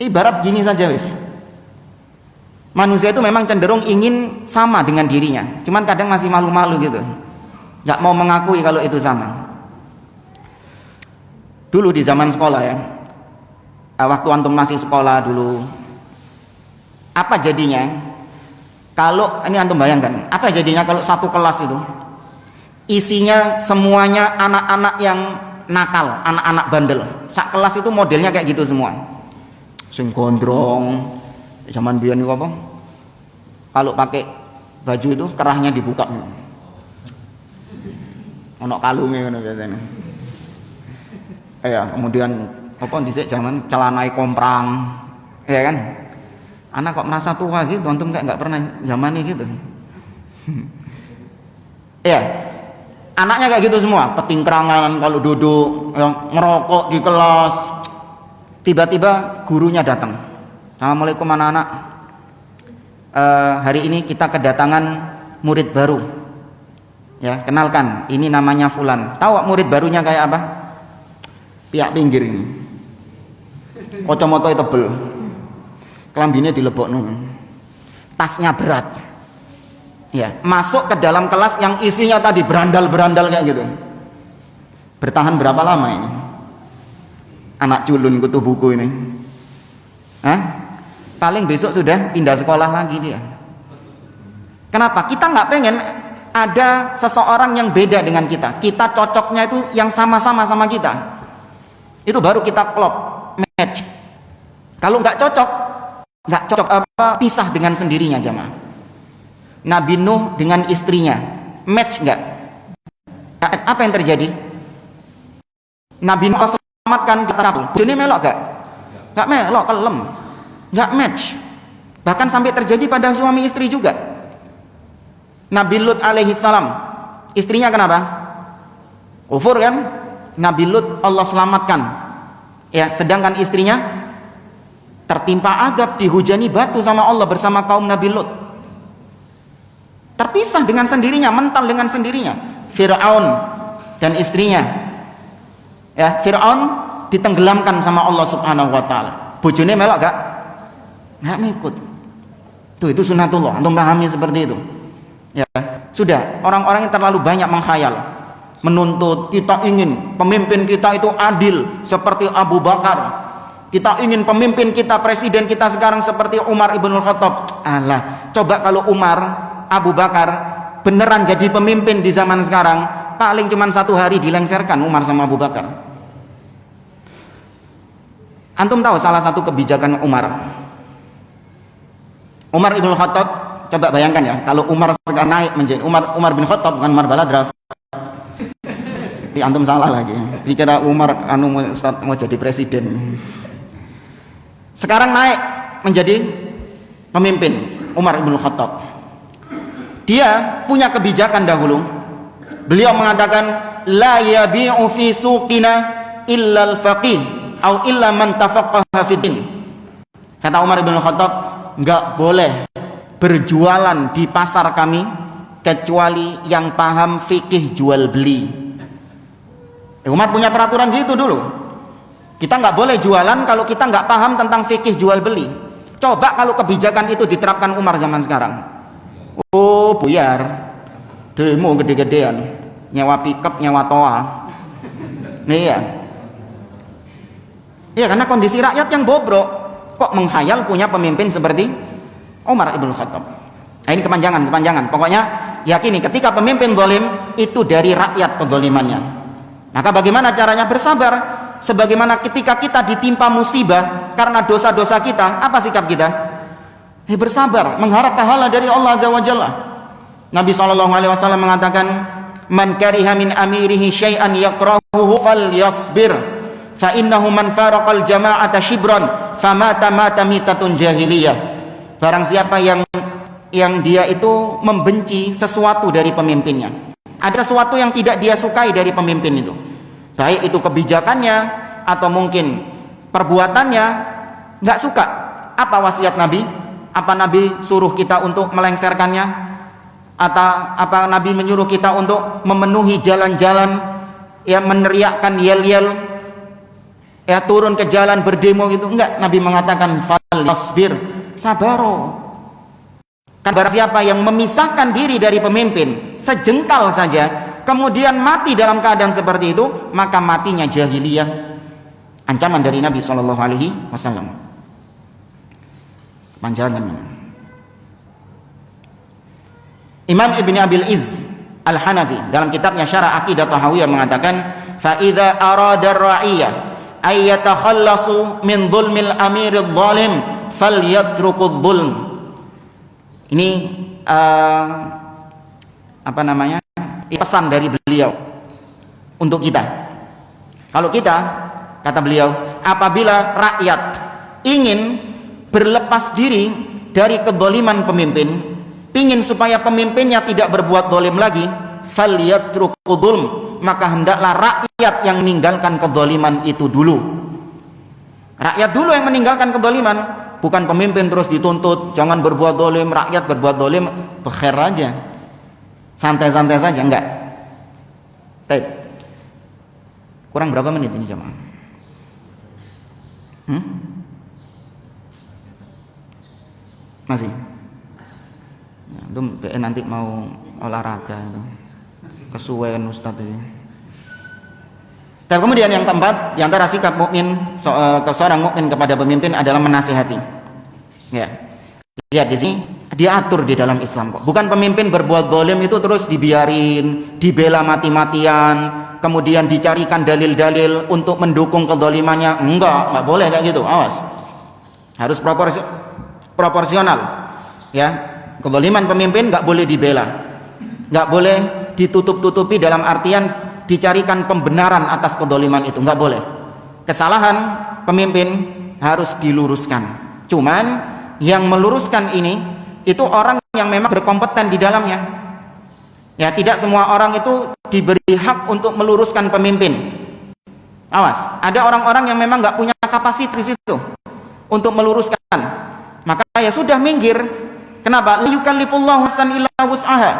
Ibarat gini saja wis, manusia itu memang cenderung ingin sama dengan dirinya, cuman kadang masih malu-malu gitu, gak mau mengakui kalau itu sama. Dulu di zaman sekolah ya, waktu antum masih sekolah dulu, apa jadinya kalau, ini antum bayangkan, apa jadinya kalau satu kelas itu isinya semuanya anak-anak yang nakal, anak-anak bandel. Sak kelas itu modelnya kayak gitu semua, sing gondrong. Zaman biyen niku apa, kalau pakai baju itu kerahnya dibuka, ono kalunge ngono biasanya. Ya, kemudian apa dhisik zaman celanai komprang, ya kan? Anak kok merasa tua gitu, antum kayak nggak pernah zamannya gitu. Ya, anaknya kayak gitu semua, petingkrangan kalau duduk, yang ngerokok di kelas. Tiba-tiba gurunya datang. Assalamualaikum anak-anak. Hari ini kita kedatangan murid baru. Ya, kenalkan, ini namanya Fulan. Tahu murid barunya kayak apa? Pihak pinggir ini, kacamata tebel, kelambine dilebokno, tasnya berat, ya, masuk ke dalam kelas yang isinya tadi berandal-berandal kayak gitu. Bertahan berapa lama ini? Anak culun kutu buku ini, hah? Paling besok sudah pindah sekolah lagi dia. Kenapa? Kita nggak pengen ada seseorang yang beda dengan kita. Kita cocoknya itu yang sama-sama sama kita. Itu baru kita klop, match. Kalau nggak cocok apa, pisah dengan sendirinya jamaah. Nabi Nuh dengan istrinya match nggak? Apa yang terjadi? Nabi Nuh selamatkan di tengah. Ini melok nggak? Nggak melok, kelem, nggak match. Bahkan sampai terjadi pada suami istri juga. Nabi Lut alaihi salam, istrinya kenapa? Kufur kan? Nabi Lut Allah selamatkan, ya, sedangkan istrinya tertimpa azab, dihujani batu sama Allah bersama kaum Nabi Lut. Terpisah dengan sendirinya, mental dengan sendirinya. Fir'aun dan istrinya, ya, Fir'aun ditenggelamkan sama Allah subhanahu wa ta'ala. Bojone melok gak? Gak ngikut. Tuh, itu sunnatullah, antum pahami seperti itu, ya. Sudah, orang-orang yang terlalu banyak menghayal, menuntut, kita ingin pemimpin kita itu adil seperti Abu Bakar, kita ingin pemimpin kita, presiden kita sekarang seperti Umar ibn Khattab. Alah, coba kalau Umar, Abu Bakar beneran jadi pemimpin di zaman sekarang, paling cuma 1 hari dilengsarkan Umar sama Abu Bakar. Antum tahu salah satu kebijakan Umar ibn Khattab, coba bayangkan ya, kalau Umar sekarang naik menjadi Umar bin Khattab, bukan Umar Baladra. Antum salah lagi, dikira Umar mau jadi presiden. Sekarang naik menjadi pemimpin, Umar ibn Khattab. Dia punya kebijakan dahulu. Beliau mengatakan, la yabi'u fi suqina illa al-faqih atau illa man tafaqqaha fid din. Kata Umar ibn Khattab, enggak boleh berjualan di pasar kami kecuali yang paham fikih jual beli. Umar punya peraturan gitu dulu. Kita nggak boleh jualan kalau kita nggak paham tentang fikih jual beli. Coba kalau kebijakan itu diterapkan Umar zaman sekarang. Oh, buyar, demo gede-gedean, nyewa pickup, nyewa toa. Iya, iya, karena kondisi rakyat yang bobrok, kok menghayal punya pemimpin seperti Umar ibn Khattab. Nah, ini kepanjangan. Pokoknya yakini ketika pemimpin zalim itu dari rakyat kezalimannya. Maka bagaimana caranya? Bersabar. Sebagaimana ketika kita ditimpa musibah karena dosa-dosa kita, apa sikap kita? Bersabar, mengharap pahala dari Allah Azza wa Jalla. Nabi SAW mengatakan, man kariha min amirihi syai'an yakrahuhu falyasbir, fa innahu man faraqal jama'ata shibran famata mata mitatun jahiliyah. Barang siapa yang yang dia itu membenci sesuatu dari pemimpinnya. Ada sesuatu yang tidak dia sukai dari pemimpin itu, baik itu kebijakannya atau mungkin perbuatannya, nggak suka. Apa wasiat Nabi? Apa Nabi suruh kita untuk melengsarkannya? Atau apa Nabi menyuruh kita untuk memenuhi jalan-jalan, ya meneriakkan yel-yel, ya turun ke jalan berdemo gitu? Enggak, Nabi mengatakan falyasbir, sabaro. Kan barang siapa yang memisahkan diri dari pemimpin sejengkal saja, kemudian mati dalam keadaan seperti itu, maka matinya jahiliyah. Ancaman dari Nabi SAW. Panjangan. Imam Ibn Abil Izz Al-Hanafi dalam kitabnya Syarah Aqidah Tahawiyah mengatakan, fa idza arada ar-ra'iyah ay yatakhallasu min dhulmil amiril zalim falyatruku dhulm. Ini pesan dari beliau untuk kita. Kalau kita, kata beliau, apabila rakyat ingin berlepas diri dari kedzaliman pemimpin, ingin supaya pemimpinnya tidak berbuat zalim lagi, falyatruku dzulm, maka hendaklah rakyat yang meninggalkan kedzaliman itu dulu. Rakyat dulu yang meninggalkan kedzaliman, bukan pemimpin terus dituntut jangan berbuat zalim, rakyat berbuat zalim, bekher aja, santai-santai saja, enggak. Baik. Kurang berapa menit ini jemaah? Masih? Ya, itu nanti mau olahraga itu. Kesuwen Ustaz ini. Dan kemudian yang keempat, di antara sikap mukmin seorang mukmin kepada pemimpin adalah menasihati. Ya. Lihat di sini, diatur di dalam Islam kok. Bukan pemimpin berbuat zalim itu terus dibiarin, dibela mati-matian, kemudian dicarikan dalil-dalil untuk mendukung kezalimannya. Enggak boleh kayak gitu. Awas. Harus proporsional. Ya. Kezaliman pemimpin enggak boleh dibela. Enggak boleh ditutup-tutupi dalam artian dicarikan pembenaran atas kezaliman itu, enggak boleh. Kesalahan pemimpin harus diluruskan. Cuman yang meluruskan ini itu orang yang memang berkompeten di dalamnya. Ya, tidak semua orang itu diberi hak untuk meluruskan pemimpin. Awas, ada orang-orang yang memang enggak punya kapasitas itu untuk meluruskan. Maka ya sudah, minggir. Kenapa? La yukallifullahu nafsan illa wus'aha.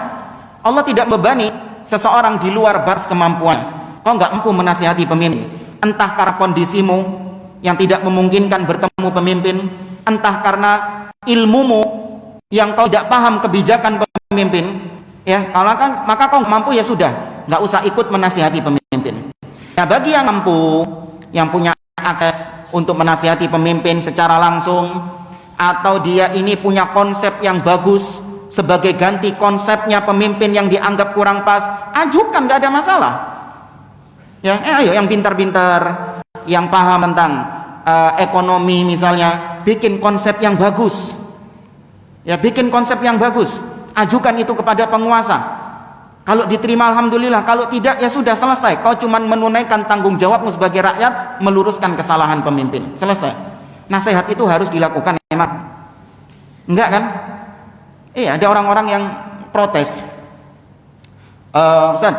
Allah tidak membebani seseorang di luar batas kemampuan. Kau nggak mampu menasihati pemimpin, entah karena kondisimu yang tidak memungkinkan bertemu pemimpin, entah karena ilmumu yang kau tidak paham kebijakan pemimpin, ya, maka kau mampu, ya sudah, nggak usah ikut menasihati pemimpin. Nah, bagi yang mampu, yang punya akses untuk menasihati pemimpin secara langsung, atau dia ini punya konsep yang bagus sebagai ganti konsepnya pemimpin yang dianggap kurang pas, ajukan, gak ada masalah. Ya, ayo yang pintar-pintar, yang paham tentang ekonomi misalnya, bikin konsep yang bagus. Ya, bikin konsep yang bagus, ajukan itu kepada penguasa. Kalau diterima alhamdulillah, kalau tidak ya sudah, selesai. Kau cuma menunaikan tanggung jawabmu sebagai rakyat, meluruskan kesalahan pemimpin. Selesai. Nasihat itu harus dilakukan emang. Enggak kan? Iya, ada orang-orang yang protes. Ustaz,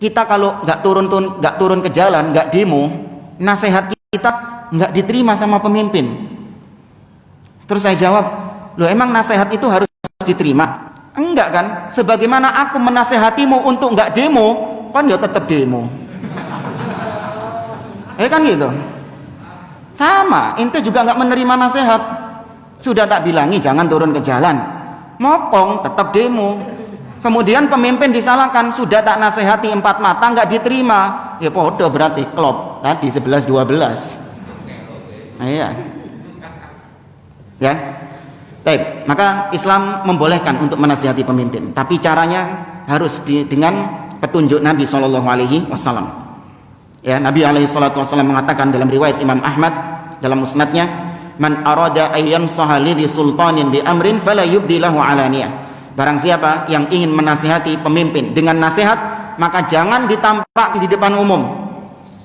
kita kalau nggak turun ke jalan, nggak demo, nasihat kita nggak diterima sama pemimpin. Terus saya jawab, loh emang nasihat itu harus diterima? Enggak kan? Sebagaimana aku menasehatimu untuk nggak demo, kan ya tetap demo. Kan gitu. Sama, ente juga nggak menerima nasihat. Sudah tak bilangi jangan turun ke jalan, mokong tetap demo. Kemudian pemimpin disalahkan, sudah tak nasihati empat mata nggak diterima, ya podo berarti klop tadi 11-12. Iya, ya. Baik, maka Islam membolehkan untuk menasihati pemimpin, tapi caranya harus dengan petunjuk Nabi SAW. Ya, Nabi SAW mengatakan dalam riwayat Imam Ahmad dalam musnadnya, man arada ayyan sahalidhi sultanin bi amrin fala yubdilahu alaniyah. Barang siapa yang ingin menasihati pemimpin dengan nasihat, maka jangan ditampak di depan umum.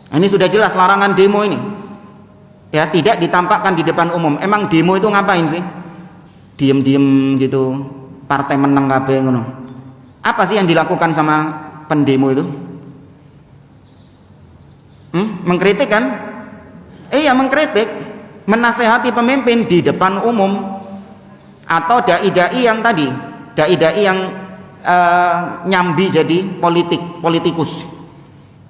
Nah, ini sudah jelas larangan demo ini. Ya, tidak ditampakkan di depan umum. Emang demo itu ngapain sih? diem-diem gitu, partai menang kabeh ngono. Apa sih yang dilakukan sama pendemo itu? Mengkritik kan? Iya, mengkritik, menasehati pemimpin di depan umum, atau dai-dai yang tadi, dai-dai yang nyambi jadi politikus.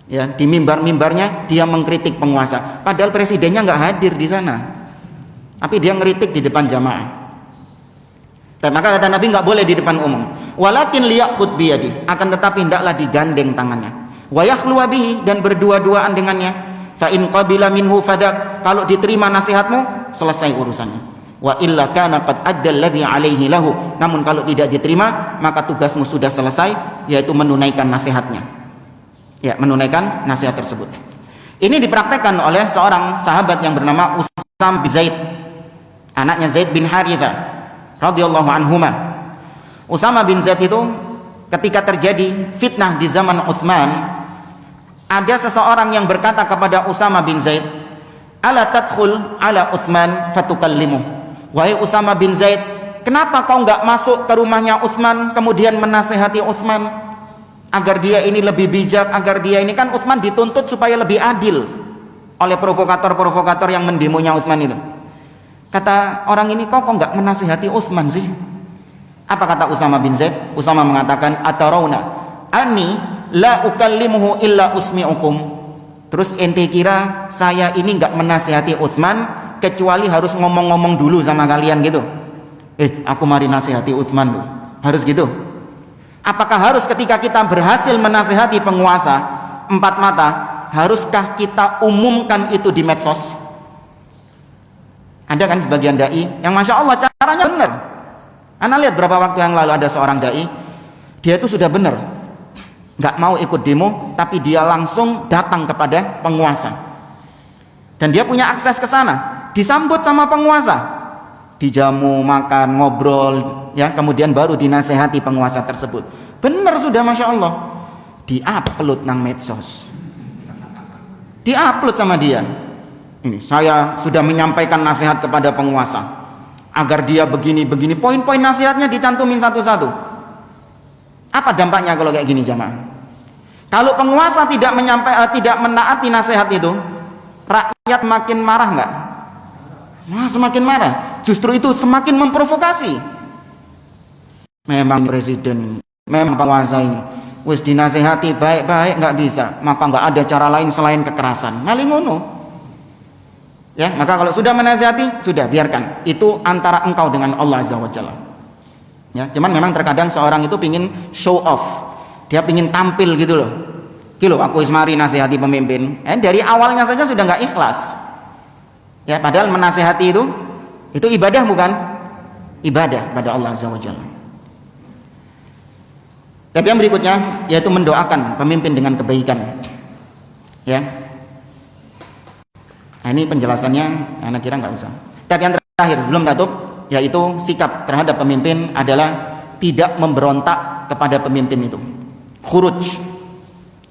Ya, di mimbar-mimbarnya dia mengkritik penguasa, padahal presidennya nggak hadir di sana, tapi dia ngeritik di depan jamaah. Maka kata Nabi, nggak boleh di depan umum. Walakin liyakhud biyadi, akan tetapi hendaklah digandeng tangannya. Wa yakhluwa bihi, dan berdua-duaan dengannya. Fa in qabila minhu fadak, kalau diterima nasihatmu, selesai urusannya. Wa illa kana qad adda alladhi alaihi lahu, namun kalau tidak diterima, maka tugasmu sudah selesai, yaitu menunaikan nasihatnya. Ya, menunaikan nasihat tersebut. Ini dipraktekkan oleh seorang sahabat yang bernama Usama bin Zaid, anaknya Zaid bin Harithah radhiyallahu anhuma. Usama bin Zaid itu ketika terjadi fitnah di zaman Utsman, ada seseorang yang berkata kepada Usama bin Zaid, "Ala tadkhul ala Utsman fatukallimu." Wahai Usama bin Zaid, kenapa kau enggak masuk ke rumahnya Utsman kemudian menasehati Utsman agar dia ini lebih bijak, agar dia ini, kan Utsman dituntut supaya lebih adil oleh provokator-provokator yang mendemonya Utsman itu. Kata orang ini, kok enggak menasihati Utsman sih? Apa kata Usama bin Zaid? Usama mengatakan, "Atarawna anni la ukallimuhu illa usmi'ukum." Terus ente kira saya ini enggak menasihati Utsman kecuali harus ngomong-ngomong dulu sama kalian gitu? Aku mari nasihati Utsman loh. Harus gitu? Apakah harus ketika kita berhasil menasihati penguasa empat mata, haruskah kita umumkan itu di medsos? Ada kan sebagian dai yang masya Allah caranya benar. Anda lihat berapa waktu yang lalu ada seorang dai, dia itu sudah benar, nggak mau ikut demo, tapi dia langsung datang kepada penguasa, dan dia punya akses ke sana, disambut sama penguasa, dijamu, makan, ngobrol, ya, kemudian baru dinasehati penguasa tersebut. Benar sudah, masya Allah, diupload nang medsos, diupload sama dia. Ini saya sudah menyampaikan nasihat kepada penguasa agar dia begini-begini, poin-poin nasihatnya dicantumin satu-satu. Apa dampaknya kalau kayak gini, jamaah? Kalau penguasa tidak menaati nasihat itu, rakyat makin marah nggak? Semakin marah. Justru itu semakin memprovokasi. Memang presiden, memang penguasa ini wis dinasehati baik-baik nggak bisa, maka nggak ada cara lain selain kekerasan. Maling ngono. Ya, maka kalau sudah menasehati, sudah biarkan. Itu antara engkau dengan Allah Azza wa Jalla. Ya, cuman memang terkadang seorang itu pingin show off. Dia pingin tampil gitu loh. Gitu, aku ismari nasihati pemimpin. Dari awalnya saja sudah nggak ikhlas. Ya, padahal menasehati itu ibadah bukan? Ibadah pada Allah Azza wa Jalla. Tapi yang berikutnya yaitu mendoakan pemimpin dengan kebaikan. Ya. Nah, ini penjelasannya, anak kira nggak usah. Tapi yang terakhir sebelum tutup, yaitu sikap terhadap pemimpin adalah tidak memberontak kepada pemimpin itu. Khuruj,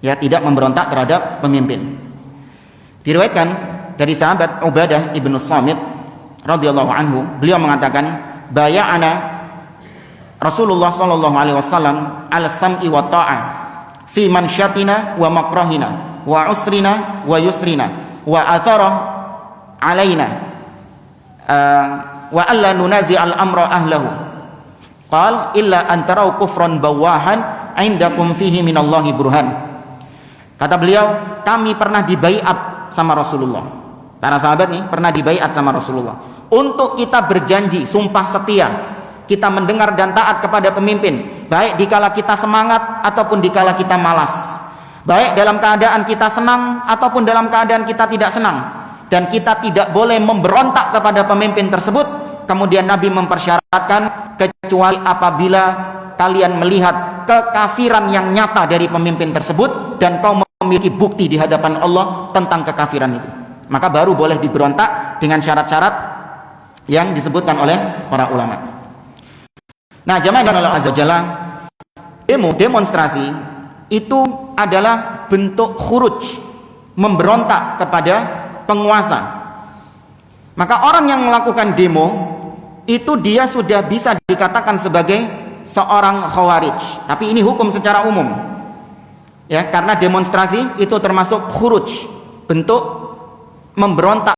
ya, tidak memberontak terhadap pemimpin. Diriwayatkan dari sahabat Ubadah ibnu Samit radhiyallahu anhu, beliau mengatakan, baya'ana Rasulullah sallallahu alaihi wasallam ala sam'i wa ta'ah fi mansyatina wa makrahina wa usrina wa yusrina wa athara alaina wa alla nunazi al-amra ahlahu qal illa an tarau kufran bawahan indakum fihi minallahi burhan. Kata beliau, kami pernah dibaiat sama Rasulullah, para sahabat nih pernah dibaiat sama Rasulullah untuk kita berjanji sumpah setia, kita mendengar dan taat kepada pemimpin, baik dikala kita semangat ataupun dikala kita malas, baik dalam keadaan kita senang ataupun dalam keadaan kita tidak senang, dan kita tidak boleh memberontak kepada pemimpin tersebut. Kemudian Nabi mempersyaratkan, kecuali apabila kalian melihat kekafiran yang nyata dari pemimpin tersebut dan kau memiliki bukti di hadapan Allah tentang kekafiran itu, maka baru boleh diberontak dengan syarat-syarat yang disebutkan oleh para ulama. Nah, jamaah yang Allah Azza wa Jalla, demonstrasi itu adalah bentuk khuruj, memberontak kepada penguasa. Maka orang yang melakukan demo itu dia sudah bisa dikatakan sebagai seorang khawarij. Tapi ini hukum secara umum, ya, karena demonstrasi itu termasuk khuruj, bentuk memberontak